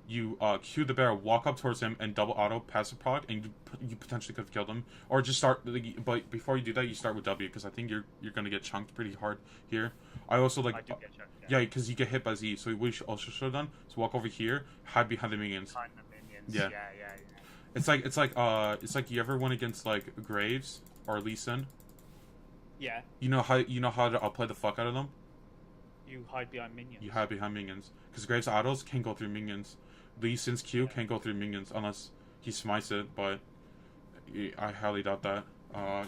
You cue the barrel, walk up towards him, and double auto passive proc, and you potentially could have killed him, or just start. But before you do that, you start with W because I think you're gonna get chunked pretty hard here. I also like. I do get chunked, yeah, because you get hit by Z. So what you also should have done is walk over here, hide behind the minions. Behind the minions. Yeah. Yeah. It's like you ever went against like Graves or Lee Sin. Yeah. You know how to outplay the fuck out of them. You hide behind minions. You hide behind minions because Graves' autos can't go through minions. Lee Sin's Q can't go through minions unless he smites it, but I highly doubt that.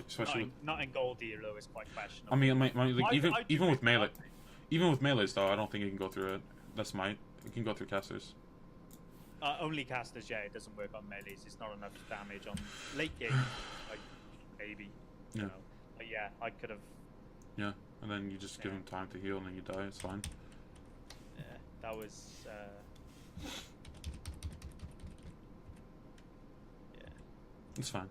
Especially not in gold, Illaoi is quite questionable. I mean, like even with melee, even with melees though, I don't think it can go through it. That's might. It can go through casters. Only casters, yeah. It doesn't work on melees. It's not enough damage on late game, like maybe. Yeah. You know. But yeah, I could have. Yeah, and then you just give him time to heal, and then you die. It's fine. Yeah, that was. Yeah. It's fine.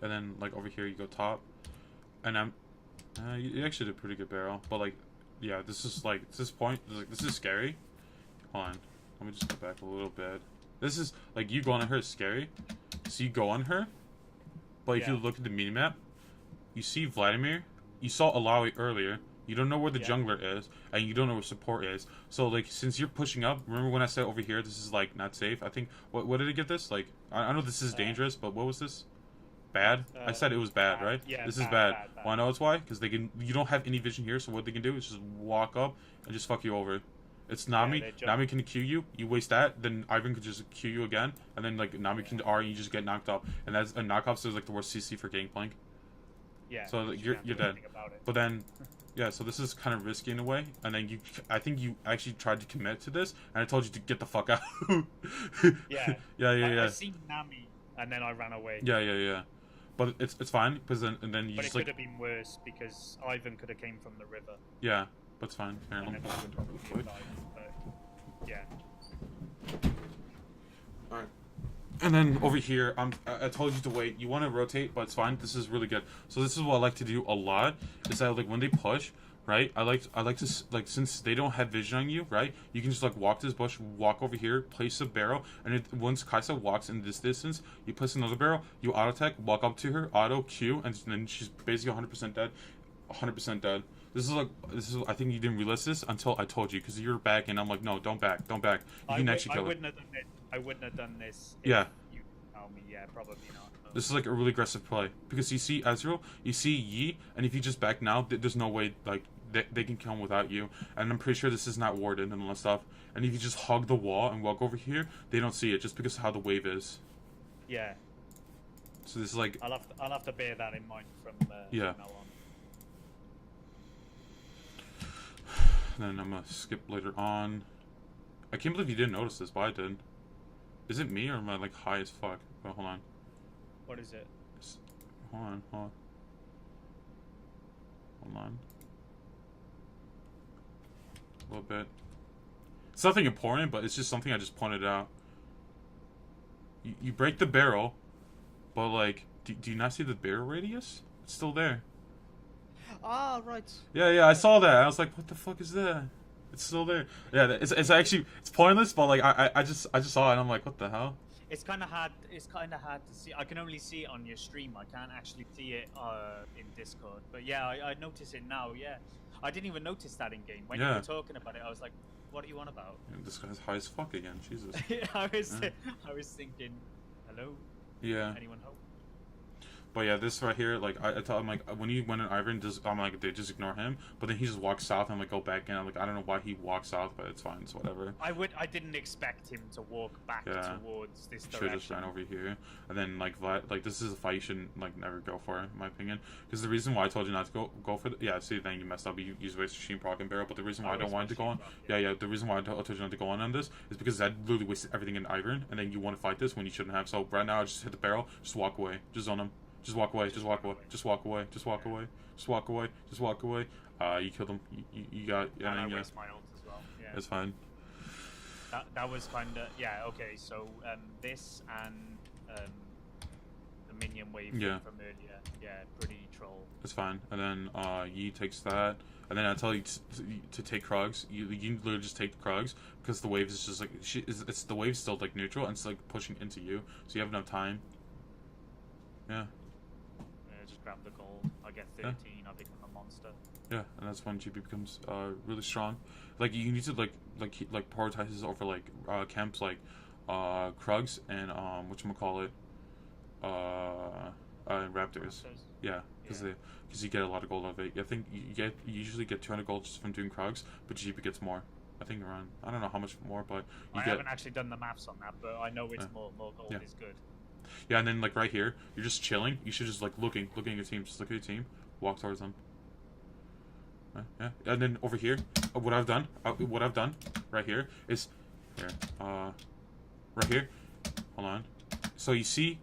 And then like over here, you go top, and you actually did a pretty good barrel, but like, yeah, this is like at this point, this is scary. Hold on, let me just go back a little bit. This is like you going on her is scary. So you go on her, but if you look at the minimap, you see Vladimir. You saw Illaoi earlier. You don't know where the jungler is, and you don't know where support is. So like, since you're pushing up, remember when I said over here, this is like not safe. I think what did it give this? Like I know this is dangerous, but what was this? Bad? I said it was bad, right? Yeah, this is bad. Well, I know it's why, because you don't have any vision here, so what they can do is just walk up and just fuck you over. It's Nami. Nami can Q you. You waste that, then Ivan could just Q you again, and then like Nami can R and you just get knocked up. And that's a knockoff, so it's like the worst CC for Gangplank. Yeah. So you're dead. But then, yeah. So this is kind of risky in a way. And then I think you actually tried to commit to this, and I told you to get the fuck out. Yeah. Yeah. I seen Nami, and then I ran away. Yeah. But it's fine because then you but just it like. could have been worse because Ivan could have came from the river. Yeah, but it's fine. Here, And then I would probably have died, but yeah. All right. And then over here, I told you to wait. You want to rotate, but it's fine. This is really good. So this is what I like to do a lot. Is that like when they push, right? I like to like since they don't have vision on you, right? You can just like walk to this bush, walk over here, place a barrel, and once Kaisa walks in this distance, you place another barrel. You auto tech, walk up to her, auto Q, and then she's basically 100% dead. 100% dead. This is I think you didn't realize this until I told you because you're back and I'm like no, don't back. You can actually kill it. I wouldn't have done this. If you tell me, yeah, probably not. No. This is like a really aggressive play because you see Ezreal, you see Yi, and if you just back now, there's no way like they can kill him without you. And I'm pretty sure this is not warded and all that stuff. And if you just hug the wall and walk over here, they don't see it just because of how the wave is. Yeah. So this is like I'll have to bear that in mind from now on. Then I'm gonna skip later on. I can't believe you didn't notice this, but I did. Is it me or am I like high as fuck? Oh, hold on. What is it? Hold on. Hold on. A little bit. It's nothing important, but it's just something I just pointed out. You break the barrel, but like, do you not see the barrel radius? It's still there. Ah, right. Yeah, I saw that. I was like, what the fuck is that? It's still there. Yeah, it's actually it's pointless, but like I just saw it and I'm like, what the hell? It's kind of hard. It's kind of hard to see. I can only see it on your stream. I can't actually see it in Discord. But yeah, I notice it now. Yeah, I didn't even notice that in game when you were talking about it. I was like, what are you on about? Yeah, this guy's high as fuck again. Jesus. I was thinking, hello. Yeah. Anyone home? But yeah, this right here, like I tell him like when you went in Ivan, I'm like dude, just ignore him. But then he just walks south. And I'm like go back in. I'm like I don't know why he walks south, but it's fine. It's whatever. I didn't expect him to walk back towards this Should direction. just ran over here, and then like this is a fight you shouldn't like never go for, in my opinion. Because the reason why I told you not to go for see then you messed up. You used waste machine proc and barrel. But the reason why I don't want it to go on, the reason why I told you not to go on this is because that literally wasted everything in Iron, and then you want to fight this when you shouldn't have. So right now, I just hit the barrel, just walk away, just zone him. Just walk away, just walk away, just walk away, just walk away, just walk away, just walk away. You killed him. You got. Yeah, and I waste my ult as well. Yeah. It's fine. That was kind of okay. So this and the minion wave from earlier, pretty troll. It's fine. And then Yi takes that, and then I tell you to take Krugs. You literally just take the Krugs because the wave is just like it's the wave's still like neutral and it's like pushing into you, so you have enough time. Yeah. Just grab the gold. I get 13. I become a monster. Yeah, and that's when GP becomes really strong. Like you need to like prioritize this over like camps like Krugs and whatchamacallit Raptors. Yeah, because you get a lot of gold out of it. I think you usually get 200 gold just from doing Krugs, but GP gets more. I think around I don't know how much more, but I haven't actually done the maths on that, but I know it's more gold is good. Yeah, and then like right here, you're just chilling. You should just like looking at your team. Just look at your team. Walk towards them. Yeah, and then over here, what I've done right here is here. Right here. Hold on. So you see,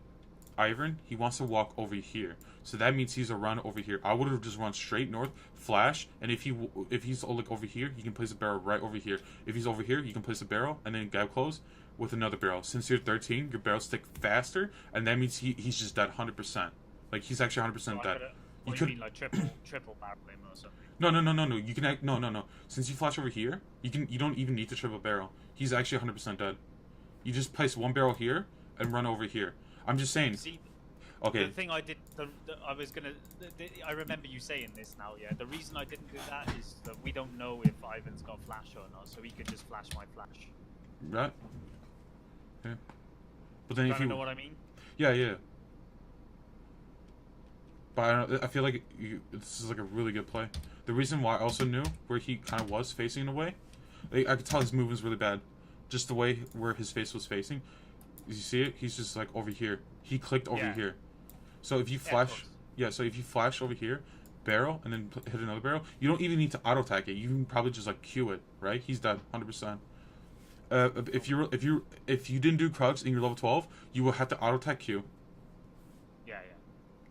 Ivan, he wants to walk over here. So that means he's a run over here. I would have just run straight north, flash, and if he's like over here, he can place a barrel right over here. If he's over here, you can place a barrel and then gap close with another barrel. Since you're 13, your barrels stick faster, and that means he's just dead 100%. Like he's actually 100% dead. You mean like triple barrel him or something? No. You can no. Since you flash over here, you don't even need to triple barrel. He's actually 100% dead. You just place one barrel here and run over here. I'm just saying. See, okay. The thing I did, I remember you saying this now. Yeah. The reason I didn't do that is that we don't know if Ivan's got flash or not, so he could just flash my flash. Right. Yeah. But then if you know what I mean? Yeah. But I feel like this is like a really good play. The reason why I also knew where he kind of was facing in a way, I could tell his movement was really bad. Just the way where his face was facing. You see it? He's just like over here. He clicked over here. So if you flash, so if you flash over here, barrel, and then hit another barrel, you don't even need to auto attack it. You can probably just like Q it, right? He's dead, 100%. If you didn't do Krugs and you're level 12, you will have to auto attack Q. Yeah.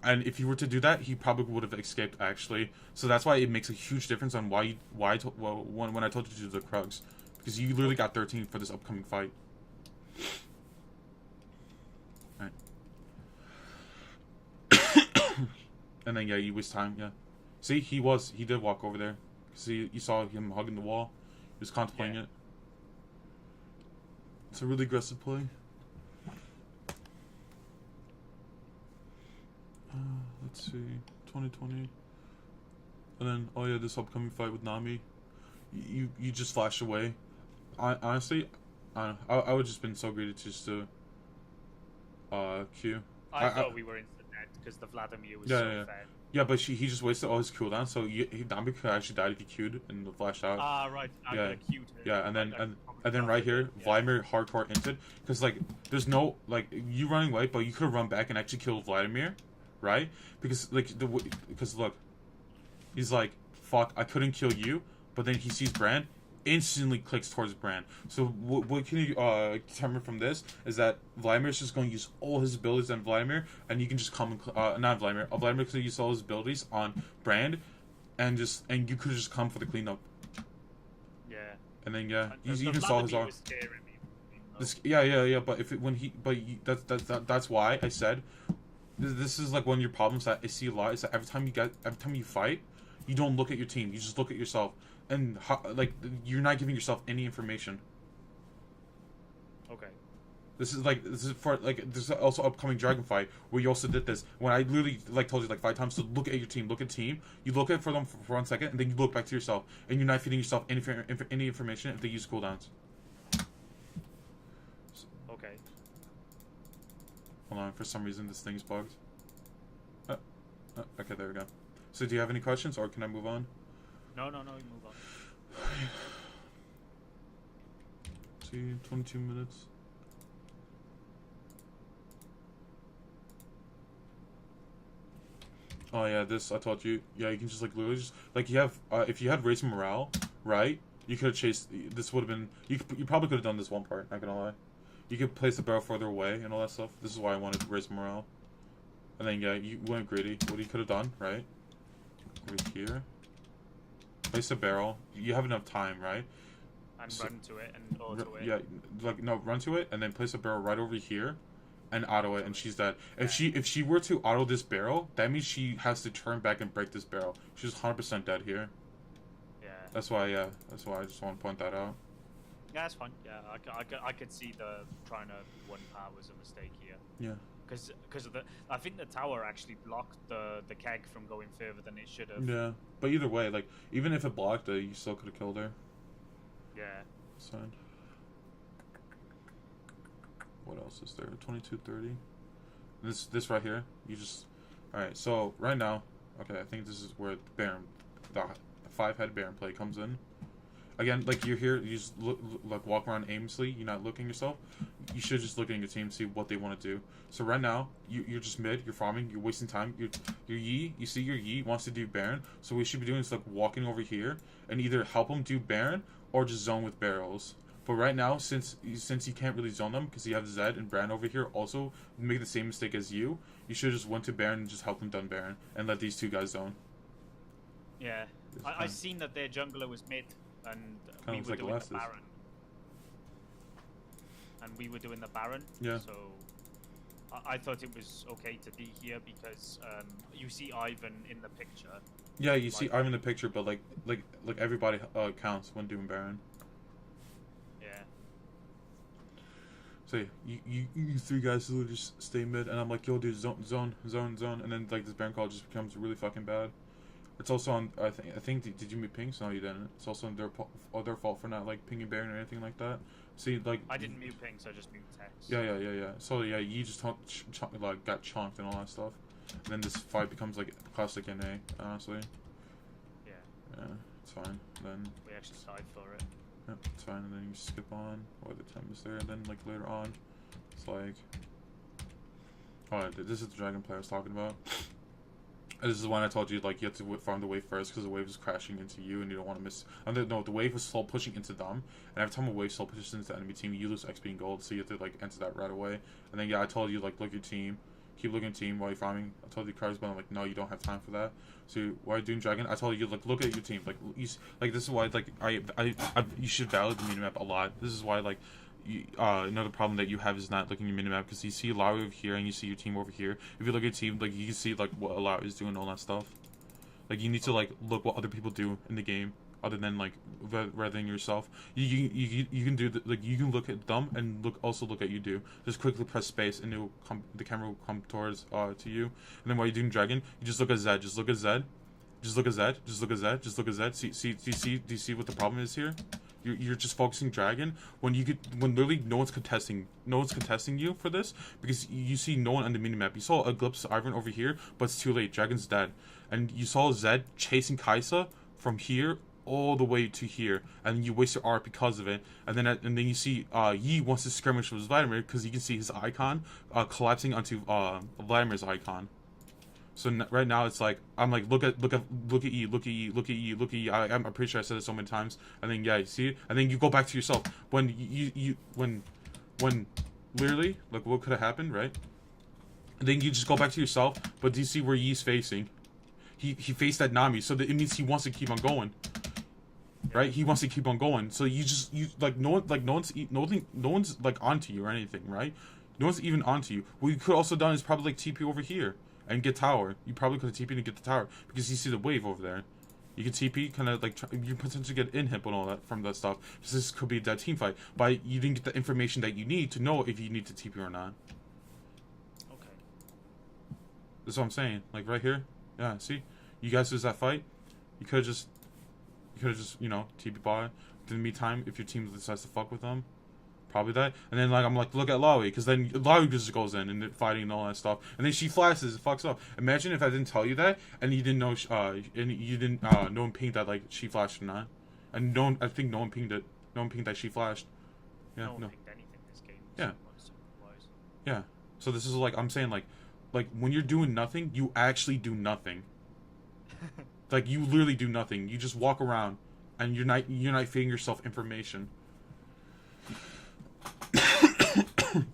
And if you were to do that, he probably would have escaped actually. So that's why it makes a huge difference on when I told you to do the Krugs, because you literally got 13 for this upcoming fight. Right. And then you waste time. Yeah. See, he did walk over there. See, you saw him hugging the wall. He was contemplating it. It's a really aggressive play. Let's see, 2020, and then this upcoming fight with Nami, you just flash away. Honestly, I would just been so greedy to just Q. I thought we were instant dead because the Vladimir was so fed. Yeah, but he just wasted all his cooldown, so Nami could actually died if he Q'd and flashed out. Ah, right. I got Q'd him. Yeah, and then right here, Vladimir hardcore inted, because like there's no like you running away, but you could have run back and actually killed Vladimir. Right? Because look, he's like, fuck, I couldn't kill you, but then he sees Brand, instantly clicks towards Brand. So what can you determine from this is that Vladimir's just going to use all his abilities on Vladimir, and you can just come not Vladimir. Vladimir can use all his abilities on Brand, and you could just come for the cleanup. Yeah. And then you even saw his arm. But that's why I said. This is like one of your problems that I see a lot is that every time you fight, you don't look at your team. You just look at yourself, and you're not giving yourself any information. Okay. This is also upcoming Dragon fight where you also did this when I literally told you 5 times to look at your team, look at team. You look at it for them for 1 second, and then you look back to yourself, and you're not feeding yourself any information if they use cooldowns. Okay. Hold on, for some reason this thing's bugged. Okay, there we go. So do you have any questions, or can I move on? No, you move on. See, 22 minutes. Oh yeah, this I told you. Yeah, you can just like literally just like you have if you had race morale, right? You could have chased. This would have been you probably could have done this one part. Not gonna lie, you could place the barrel further away and all that stuff. This is why I wanted race morale. And then yeah, you went greedy. What you could have done, right? Right here. Place the barrel. You have enough time, right? And so, run to it and auto it. Yeah, like no, run to it and then place the barrel right over here. And auto it, and she's dead. If she were to auto this barrel, that means she has to turn back and break this barrel. She's 100% dead here. Yeah. That's why I just want to point that out. Yeah, that's fine. Yeah, I could see the trying to one power was a mistake here. Yeah. Because of I think the tower actually blocked the keg from going further than it should have. Yeah, but either way, like even if it blocked it, you still could have killed her. Yeah. It's fine. What else is there? 2230. This right here. You just alright. So right now, okay, I think this is where the 5-head Baron play comes in. Again, like you're here, you just like walk around aimlessly. You're not looking yourself. You should just look at your team, see what they want to do. So right now, you're just mid. You're farming. You're wasting time. Your Yi. You see your Yi wants to do Baron. So what we should be doing is like walking over here and either help him do Baron or just zone with barrels. But right now, since you can't really zone them because you have Zed and Bran over here also make the same mistake as you, you should have just went to Baron and just help them done Baron and let these two guys zone. Yeah, I seen that their jungler was mid and we were doing the Baron. And we were doing the Baron. Yeah. So I thought it was okay to be here because you see Ivan in the picture. Yeah, you see Ivan in the picture, but like everybody counts when doing Baron. So you three guys literally just stay mid, and I'm like, yo, dude, zone, and then like this Baron call just becomes really fucking bad. It's also on. I think did you mute pings? No, you didn't. It's also on their fault for not like pinging Baron or anything like that. See, like I didn't mute pings, I just mute text. Yeah. So yeah, you just like got chonked and all that stuff, and then this fight becomes like classic NA. Honestly. Yeah. Yeah, it's fine. Then we actually died for it. Yep, it's fine, and then you skip on, or the time is there, and then like later on, it's like, oh, this is the dragon player I was talking about. And this is when I told you like you have to farm the wave first because the wave is crashing into you and you don't want to miss. No, the wave was slow pushing into them, and every time a wave slow pushes into the enemy team, you lose XP and gold, so you have to like enter that right away. And then yeah, I told you like look at your team. Keep looking at your team while you're farming. I told you cards, but I'm like, no, you don't have time for that. So while you're doing dragon, I told you like look at your team. Like this is why like you should value the minimap a lot. This is why like another problem that you have is not looking at your minimap because you see Illaoi over here and you see your team over here. If you look at your team, like you can see like what Illaoi is doing, all that stuff. Like you need to like look what other people do in the game. Other than like rather than yourself, you can do like you can look at them and also look at you do. Just quickly press space and the camera will come towards to you. And then while you're doing dragon, you just look at Zed. Just look at Zed. Just look at Zed. Just look at Zed. Just look at Zed. Do you see what the problem is here? You're just focusing dragon when literally no one's contesting you for this because you see no one on the minimap. You saw a glimpse of Ivan over here, but it's too late. Dragon's dead, and you saw Zed chasing Kaisa from here all the way to here, and you waste your art because of it. And then you see Yi wants to skirmish with Vladimir because you can see his icon collapsing onto Vladimir's icon. So right now it's like I'm like look at E. I'm pretty sure I said it so many times. And then yeah, you see it, and then you go back to yourself when when literally like what could have happened, right? And then you just go back to yourself. But do you see where Yi's facing? He faced that Nami, so that it means he wants to keep on going. Right, he wants to keep on going. So you no one's like onto you or anything, right? No one's even onto you. What you could also done is probably like TP over here and get tower. You probably could have TP'd and get the tower because you see the wave over there. You can TP, kind of like you potentially get inhib and all that from that stuff. So this could be a dead team fight, but you didn't get the information that you need to know if you need to TP or not. Okay. That's what I'm saying. Like right here, yeah. See, you guys lose that fight. You could have just TP by. In the meantime, if your team decides to fuck with them, Probably that. And then like I'm like, look at Illaoi, because then Illaoi just goes in and they're fighting and all that stuff. And then she flashes, it fucks up. Imagine if I didn't tell you that and you didn't know no one pinged that like she flashed or not. And I think no one pinged it. No one pinged that she flashed. Yeah, no one pinged anything this game. Yeah. Yeah. So this is like I'm saying like when you're doing nothing, you actually do nothing. Like you literally do nothing. You just walk around and you're not feeding yourself information.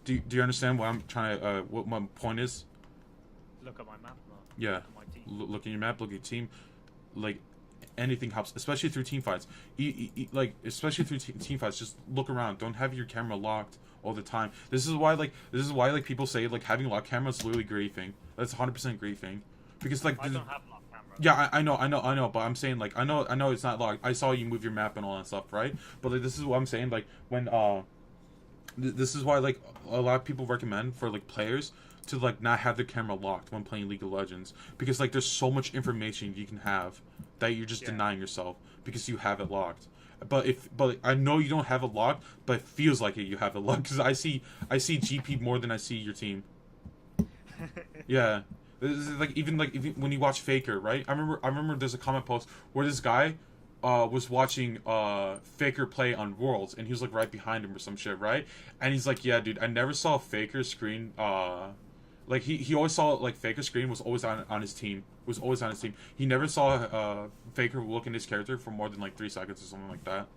do you understand what I'm trying to what my point is? Look at my map, Mark. Yeah. Look at my team. Look at your map, look at your team. Like anything helps, especially through team fights. Like especially through team fights, just look around. Don't have your camera locked all the time. This is why people say like having locked camera is literally griefing. That's 100% griefing. Because like I don't have locked camera. Yeah, I know, but I'm saying like I know it's not locked. I saw you move your map and all that stuff, right? But like this is what I'm saying, like when this is why like a lot of people recommend for like players to like not have their camera locked when playing League of Legends, because like there's so much information you can have that you're just denying yourself because you have it locked. But I know you don't have it locked, but it feels like you have it locked, because I see GP more than I see your team. Yeah. This is like even when you watch Faker, right? I remember there's a comment post where this guy was watching Faker play on Worlds, and he was like right behind him or some shit, right? And he's like, yeah, dude, I never saw Faker's screen. Like he always saw like Faker's screen was always on his team. Was always on his team. He never saw Faker look in his character for more than like 3 seconds or something like that,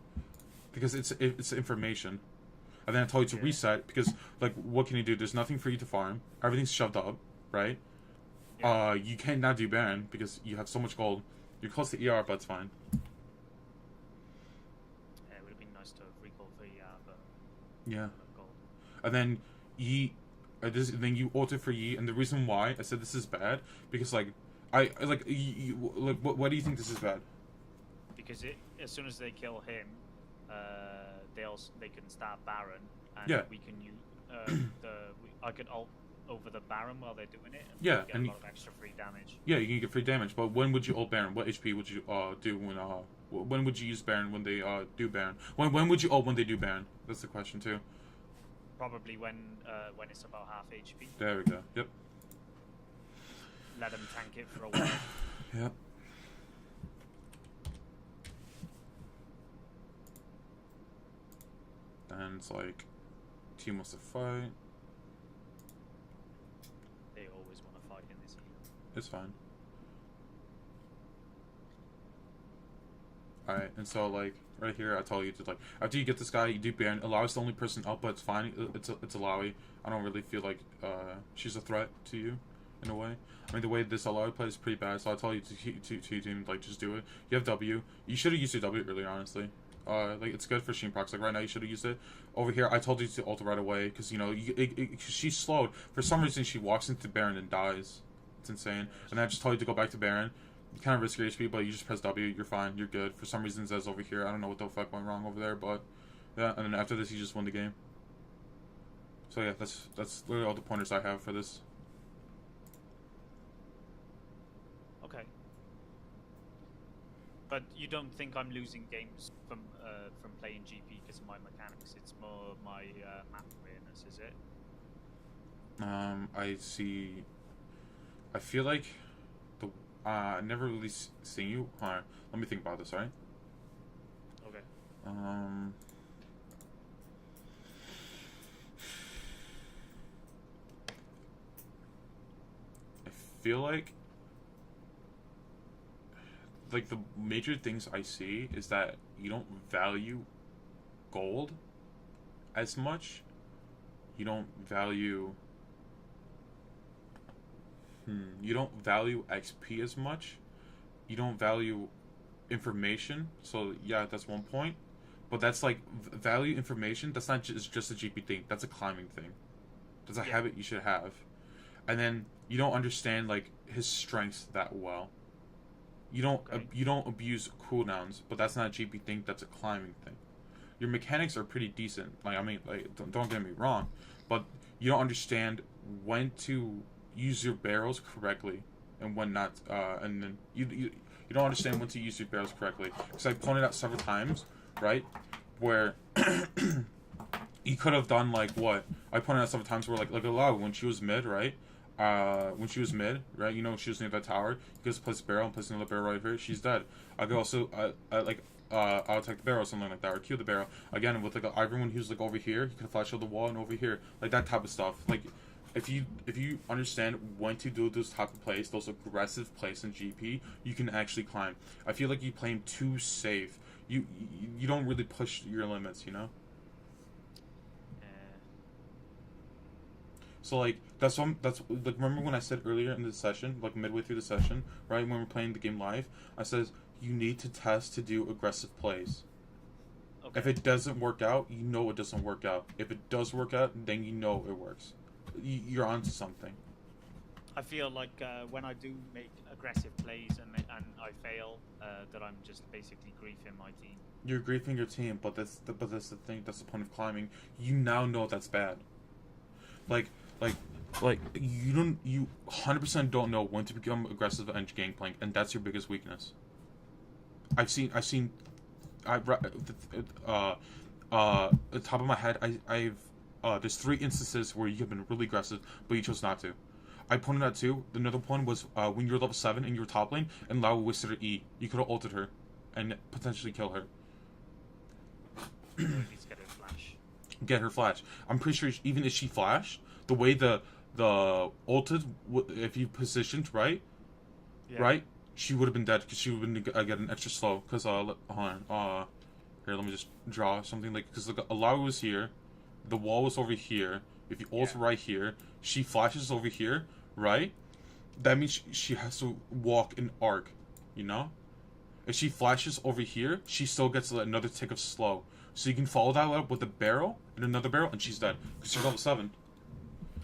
because it's information. And then I told you to reset, because like what can you do? There's nothing for you to farm. Everything's shoved up, right? You can't now do Baron because you have so much gold. You're close to ER, but it's fine. Yeah, it would have been nice to recall for ER, but yeah. Gold. And then then you ulted for Yi, and the reason why I said this is bad, because like why do you think this is bad? Because as soon as they kill him, they can start Baron, and we can use I can ult over the Baron while they're doing it, and get a lot of extra free damage. Yeah, you can get free damage, but when would you ult Baron? What HP would you do when would you use Baron when they do Baron? When would you ult when they do Baron? That's the question too. Probably when it's about half HP. There we go. Yep. Let them tank it for a while. Yep. Then it's like team wants to fight. They always want to fight in this game. It's fine. Alright, and so like right here I told you to like after you get this guy you do Baron. Illaoi's the only person up, but it's fine. It's Illaoi. I don't really feel like she's a threat to you in a way. I mean the way this Illaoi plays is pretty bad, so I told you to team like just do it. You have W. You should have used your W earlier, honestly. Like it's good for Sheen procs. Like right now, you should have used it. Over here, I told you to ult right away because you know she's slowed. For some reason, she walks into Baron and dies. It's insane. And then I just told you to go back to Baron. You kind of risk your HP, but you just press W. You're fine. You're good. For some reason, Zed's over here. I don't know what the fuck went wrong over there, but yeah. And then after this, you just win the game. So yeah, that's literally all the pointers I have for this. Okay. But you don't think I'm losing games from playing GP because of my mechanics? It's more my map awareness, is it? I see. I feel like I never really seen you. Alright, let me think about this. Alright. Okay. I feel like the major things I see is that you don't value gold as much. You don't value you don't value XP as much. You don't value information. So yeah, that's one point. But that's like value information. That's not just a GP thing. That's a climbing thing. That's a habit you should have. And then you don't understand like his strengths that well. You don't abuse cooldowns, but that's not a GP thing. That's a climbing thing. Your mechanics are pretty decent. Like I mean, like don't get me wrong, but you don't understand when to use your barrels correctly and when not. And then you don't understand when to use your barrels correctly. Because I pointed out several times, right, where he could have done like what I pointed out several times where like Illaoi when she was mid, right? When she was mid, right? You know, she was near that tower. You just place a barrel and place another barrel right here. She's dead. I could also I'll attack the barrel or something like that, or kill the barrel again with like everyone who's like over here. You can flash out the wall and over here, like that type of stuff. Like if you understand when to do those type of plays, those aggressive plays in GP, you can actually climb. I feel like you playing too safe. You don't really push your limits, you know. So like that's like remember when I said earlier in the session, like midway through the session, right when we're playing the game live, I said you need to test to do aggressive plays. Okay. If it doesn't work out, you know it doesn't work out. If it does work out, then you know it works. You're onto something. I feel like when I do make aggressive plays and I fail, that I'm just basically griefing my team. You're griefing your team, but that's the thing. That's the point of climbing. You now know that's bad. Like you 100% don't know when to become aggressive and Gangplank, and that's your biggest weakness. I've seen at the top of my head, I've there's 3 instances where you have been really aggressive, but you chose not to. I pointed out 2. Another one was when you were level 7 and you were top lane, and Lao wasted her E. You could have ulted her, and potentially kill her. Get her flash. Get her flash. I'm pretty sure even if she flashed, the way the ulted, if you positioned right, right, she would have been dead because she would have been getting extra slow. Because hold on, here let me just draw something like because Illaoi was here, the wall was over here. If you ult right here, she flashes over here, right? That means she has to walk an arc, you know. If she flashes over here, she still gets another tick of slow. So you can follow that up with a barrel and another barrel, and she's dead because she's level 7.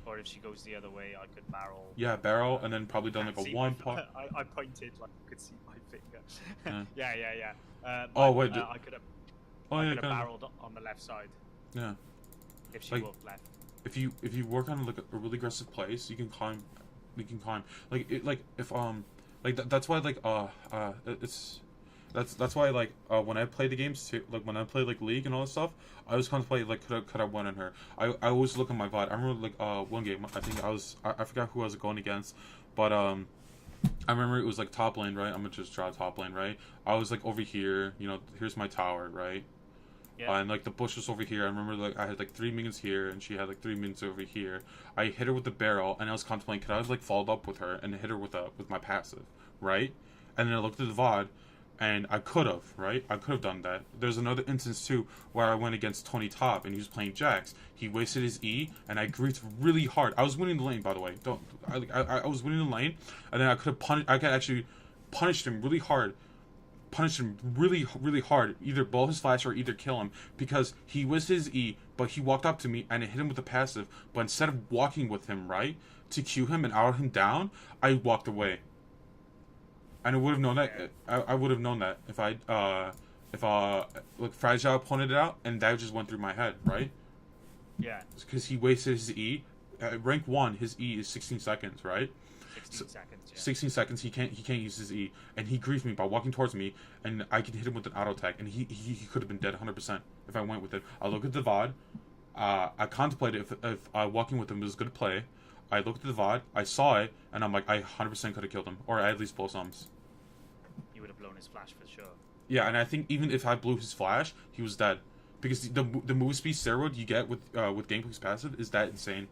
Or if she goes the other way, I could barrel. Yeah, barrel, and then probably done like a one part. I pointed like you could see my finger. Yeah. yeah. Oh wait. I could have barreled on the left side. Yeah. If she walked left. If you work on like a really aggressive place, you can climb. You can climb. That's why that's why when I play the games too, like when I play like League and all that stuff, I was contemplating like could I win on her. I always look at my VOD. I remember one game I think I forgot who I was going against, but I remember it was like top lane, right? I'm gonna just draw top lane, right? I was like over here, you know, here's my tower, right? Yeah. And like the bush was over here. I remember like I had like 3 minions here, and she had like 3 minions over here. I hit her with the barrel, and I was contemplating could I like followed up with her and hit her with my passive, right? And then I looked at the VOD. And I could have, right? I could have done that. There's another instance, too, where I went against Tony Top, and he was playing Jax. He wasted his E, and I griefed really hard. I was winning the lane, by the way. I was winning the lane, and then I could actually punish him really hard. Punish him really, really hard. Either blow his flash or either kill him. Because he wasted his E, but he walked up to me, and I hit him with the passive. But instead of walking with him, right, to Q him and out him down, I walked away. And I would have known that. I would have known that if Fragile pointed it out, and that just went through my head, right? Yeah. Because he wasted his E. Rank 1, his E is 16 seconds, right? 16 seconds. Yeah. 16 seconds. He can't use his E, and he griefed me by walking towards me, and I could hit him with an auto attack, and he could have been dead 100% if I went with it. I look at the VOD. I contemplated if walking with him was a good play. I looked at the VOD, I saw it, and I'm like, I 100% could have killed him, or at least blow sums. You would have blown his flash for sure. Yeah, and I think even if I blew his flash, he was dead, because the move speed steroid you get with Gameplank's passive is that insane.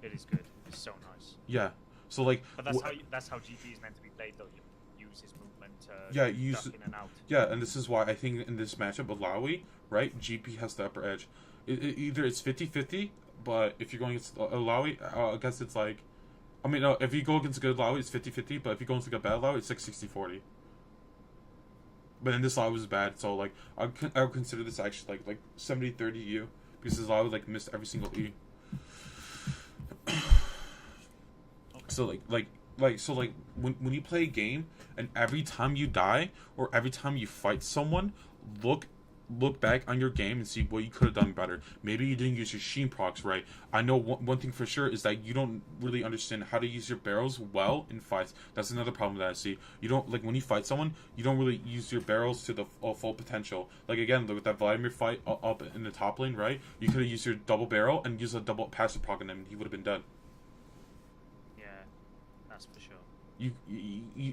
It is good. It's so nice. Yeah. So like. But that's how GP is meant to be played, though. You use his movement. In and out. Yeah, and this is why I think in this matchup with Illaoi, right, GP has the upper edge. Either it's 50-50. But if you're going against Illaoi, I guess it's like... I mean, no, if you go against a good Illaoi, it's 50-50. But if you go against a bad Illaoi, it's like 60-40. But then this Illaoi was bad. So, like, I would consider this actually, like 70-30 U. Because this Illaoi, like, missed every single E. Okay. So, when you play a game, and every time you die, or every time you fight someone, look look back on your game and see what you could have done better. Maybe you didn't use your sheen procs right. I know one thing for sure is that you don't really understand how to use your barrels well in fights. That's another problem that I see. You don't, like, when you fight someone, you don't really use your barrels to the full potential. Like, again, look at that Vladimir fight up in the top lane, right? You could have used your double barrel and used a double passive proc on him, and he would have been dead. Yeah, that's for sure.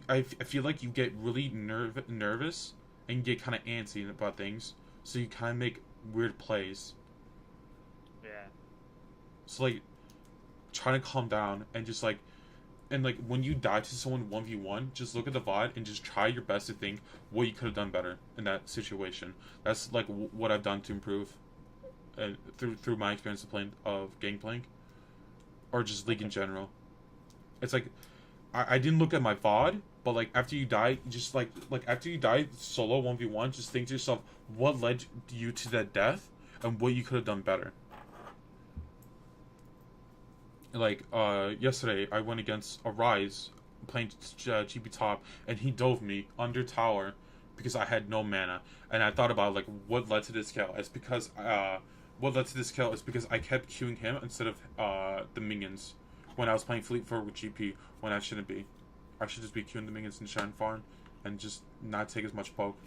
I feel like you get really nervous and you get kind of antsy about things, so you kind of make weird plays. Yeah. So, like, trying to calm down and just, like, and, like, when you die to someone 1v1, just look at the VOD and just try your best to think what you could have done better in that situation. That's, like, what I've done to improve through my experience of playing Gangplank, or just League in general. It's like, I didn't look at my VOD, but, like, after you die, just, like after you die solo 1v1, just think to yourself, what led you to that death, and what you could have done better. Like, yesterday, I went against a Rise, playing GP top, and he dove me under tower, because I had no mana, and I thought about, like, what led to this kill. It's because, what led to this kill is because I kept queuing him instead of, the minions, when I was playing Fleet 4 with GP, when I shouldn't be. I should just be queuing the minions in Shrine Farm, and just not take as much poke.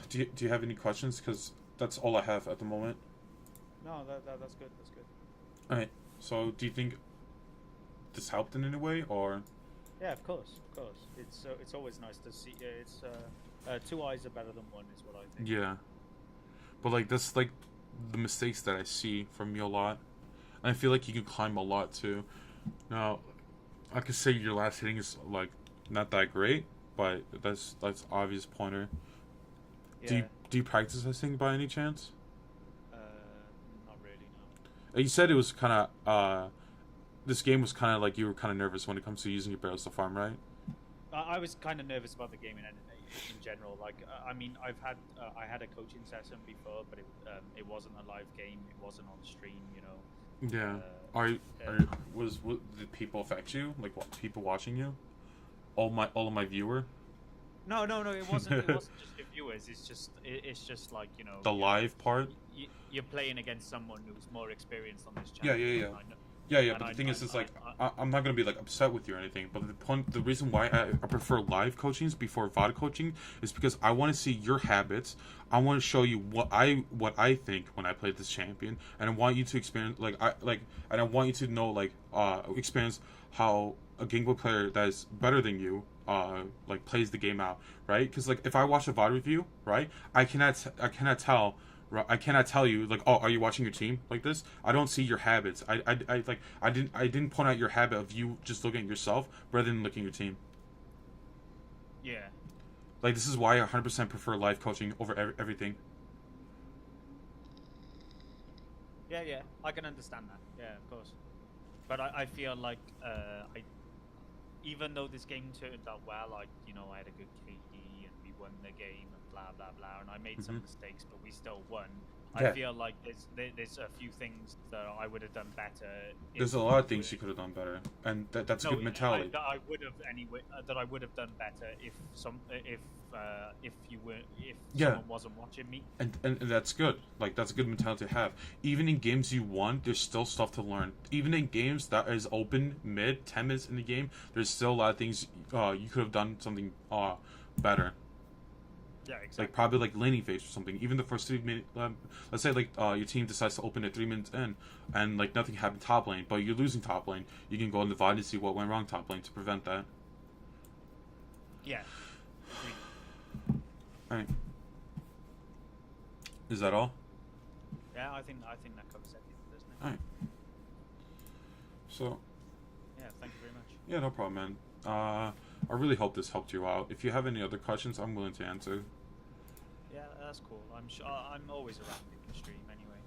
Do you have any questions? Because that's all I have at the moment. No, that's good. That's good. Alright, so do you think this helped in any way, or? Yeah, of course. It's always nice to see. It's two eyes are better than one, is what I think. Yeah, but, like, that's, like, the mistakes that I see from you a lot, and I feel like you can climb a lot too. Now, I could say your last hitting is, like, not that great, but that's obvious pointer. Yeah. Do you practice this thing by any chance? Not really, no. You said it was kind of this game was kind of like you were kind of nervous when it comes to using your barrels to farm, right? I was kind of nervous about the game in general. Like, I mean, I had a coaching session before, but it wasn't a live game. It wasn't on stream, you know. Yeah. Did people affect you? Like, what, people watching you? All of my viewer? No. It wasn't. It wasn't just your viewers. It's just like, you know. The live part. You're playing against someone who's more experienced on this channel. Yeah. But the thing is, I'm not gonna be, like, upset with you or anything. But the reason why I prefer live coachings before VOD coaching is because I want to see your habits. I want to show you what I think when I play this champion, and I want you to experience and I want you to know, like, experience how a Gangplank player that is better than you like, plays the game out, right? Because, like, if I watch a VOD review, right, I cannot tell you, like, oh, are you watching your team like this? I don't see your habits. I didn't point out your habit of you just looking at yourself rather than looking at your team. Yeah. Like, this is why I 100% prefer live coaching over everything. Yeah, I can understand that. Yeah, of course. But I feel like even though this game turned out well, like, you know, I had a good KD and we won the game and blah blah blah, and I made some mistakes, but we still won. Yeah. I feel like there's a few things that I would have done better. There's a lot of things you could have done better, and that's a good mentality. I would have anyway. That I would have done better if someone wasn't watching me. And that's good. Like, that's a good mentality to have. Even in games you won, there's still stuff to learn. Even in games that is open mid 10 minutes in the game, there's still a lot of things you could have done something better. Yeah, exactly. Like, probably, like, laning phase or something. Even the first 3 minutes, let's say, like, your team decides to open it 3 minutes in, and, like, nothing happened top lane, but you're losing top lane. You can go in the VOD and see what went wrong top lane to prevent that. Yeah. Alright. Is that all? Yeah, I think that covers everything, doesn't it? Alright. So. Yeah, thank you very much. Yeah, no problem, man. I really hope this helped you out. If you have any other questions, I'm willing to answer. Yeah, that's cool. I'm always around in the stream anyway.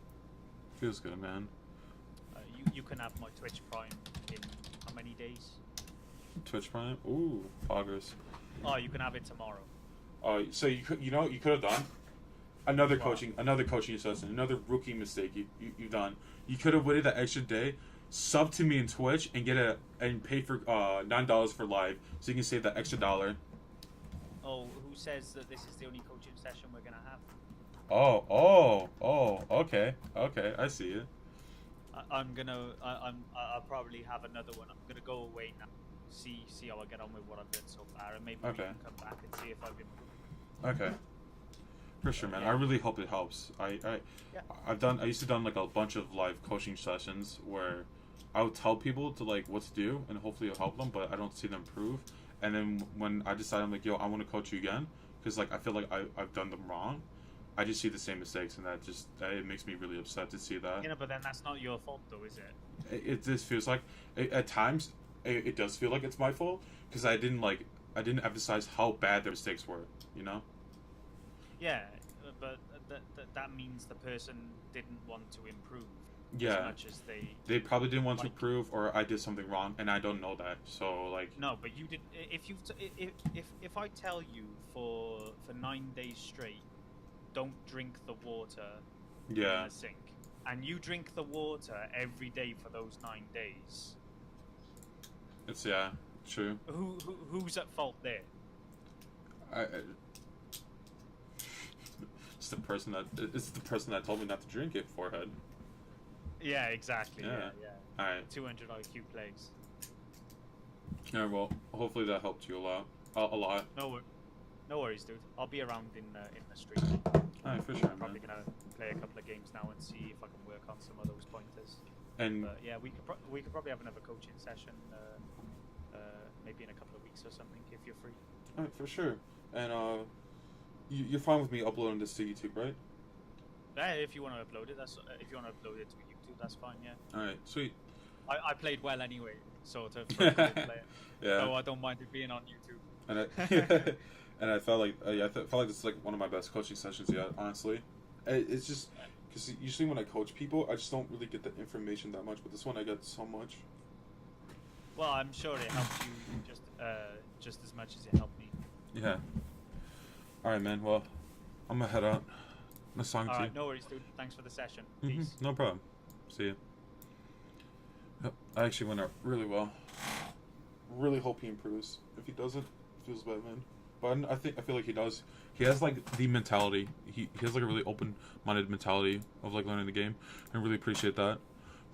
Feels good, man. You can have my Twitch Prime in how many days? Twitch Prime? Ooh, progress. Oh, you can have it tomorrow. So you could have done another coaching session, another rookie mistake you've done. You could have waited that extra day, sub to me in Twitch, and pay for $9 for live, so you can save that extra $1. Oh, who says that this is the only coaching session we're gonna have? Okay, I see it. I'll probably have another one. I'm gonna go away now, see how I get on with what I've done so far, and maybe we can come back and see if I've improved. Okay. For sure, man. Yeah. I really hope it helps. I used to done like a bunch of live coaching sessions where I would tell people to like what to do and hopefully it'll help them, but I don't see them improve. And then when I decide I'm like, yo, I want to coach you again because like I feel like I've done them wrong. I just see the same mistakes, and it makes me really upset to see that. But then that's not your fault, though, is it? It just feels like at times it does feel like it's my fault because I didn't emphasize how bad their mistakes were. You know. Yeah, but that means the person didn't want to improve. Yeah. As much as they probably didn't want to improve, or I did something wrong, and I don't know that. So like. No, but you did. If I tell you for 9 days straight, don't drink the water in the sink, and you drink the water every day for those 9 days. It's true. Who's at fault there? It's the person that told me not to drink it, forehead. Yeah, exactly. Yeah. All right. 200 IQ plays. Yeah, well, hopefully that helped you a lot. A lot. No worries, dude. I'll be around in the street. All right, for sure, I'm probably man. gonna play a couple of games now and see if I can work on some of those pointers. And but yeah, we could probably have another coaching session, maybe in a couple of weeks or something if you're free. all right, for sure. And you're fine with me uploading this to YouTube, right? Yeah, if you want to upload it, if you want to upload it to YouTube, that's fine. Yeah. All right, sweet. I played well anyway, sort of. For a good player. Yeah. So I don't mind it being on YouTube. And and I felt like felt like this is like one of my best coaching sessions yet. Honestly, it's just because usually when I coach people, I just don't really get the information that much. But this one, I get so much. Well, I'm sure it helps you just as much as it helped me. Yeah. All right, man. Well, I'm gonna head out. Nice talking to you. No worries, dude. Thanks for the session. Mm-hmm. Peace. No problem. See you. Yep. I actually went out really well. Really hope he improves. If he doesn't, it feels bad, man. But I feel like he does. He has like the mentality. He has like a really open-minded mentality of like learning the game. I really appreciate that.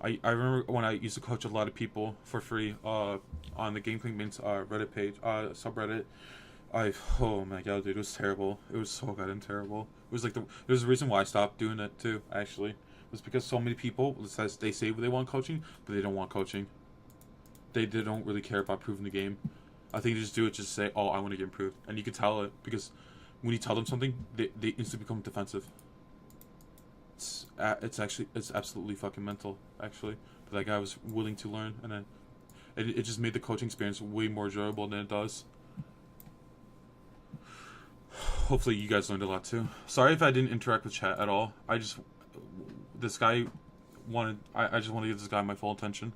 I remember when I used to coach a lot of people for free on the Gangplank Reddit page, subreddit. Oh my god, dude, it was terrible. It was so goddamn terrible. It was like there's a reason why I stopped doing it too. Actually, it was because so many people they say they want coaching, but they don't want coaching. They don't really care about improving the game. I think they just do it just to say, oh, I want to get improved, and you can tell it because when you tell them something, they instantly become defensive. It's absolutely fucking mental, actually. But that guy was willing to learn, and then it just made the coaching experience way more enjoyable than it does. Hopefully you guys learned a lot too. Sorry if I didn't interact with chat at all. I just wanted to give this guy my full attention.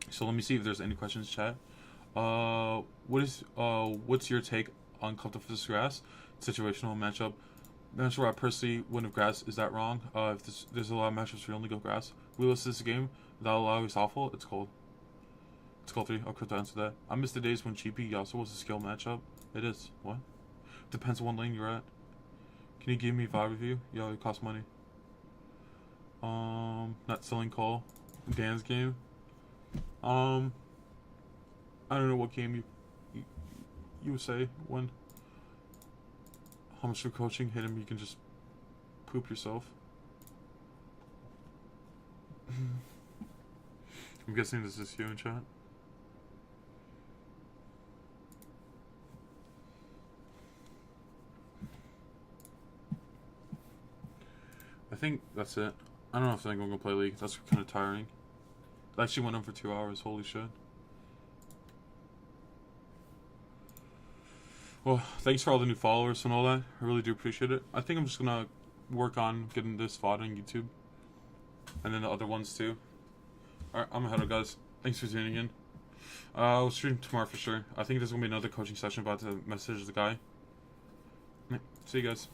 So let me see if there's any questions, chat. What's your take on Club vs Grass situational matchup? Matchup where I personally wouldn't have Grass. Is that wrong? If there's a lot of matchups where you only go Grass. We list this game without Illaoi is awful. It's cold. It's cold 3. I'll quick to answer that. I miss the days when GP Yasuo was a skill matchup. It is. What? Depends on what lane you're at. Can you give me a vibe review? Yo, it costs money. Not selling call. Dan's game. I don't know what game you would say when. How much for coaching? Hit him, you can just poop yourself. I'm guessing this is you in chat. I think that's it. I don't know if I'm gonna play League. That's kind of tiring. I actually went on for 2 hours. Holy shit. Well, thanks for all the new followers and all that. I really do appreciate it. I think I'm just gonna work on getting this VOD on YouTube. And then the other ones too. Alright, I'm ahead of guys. Thanks for tuning in. I'll stream tomorrow for sure. I think there's gonna be another coaching session about to message the guy. See you guys.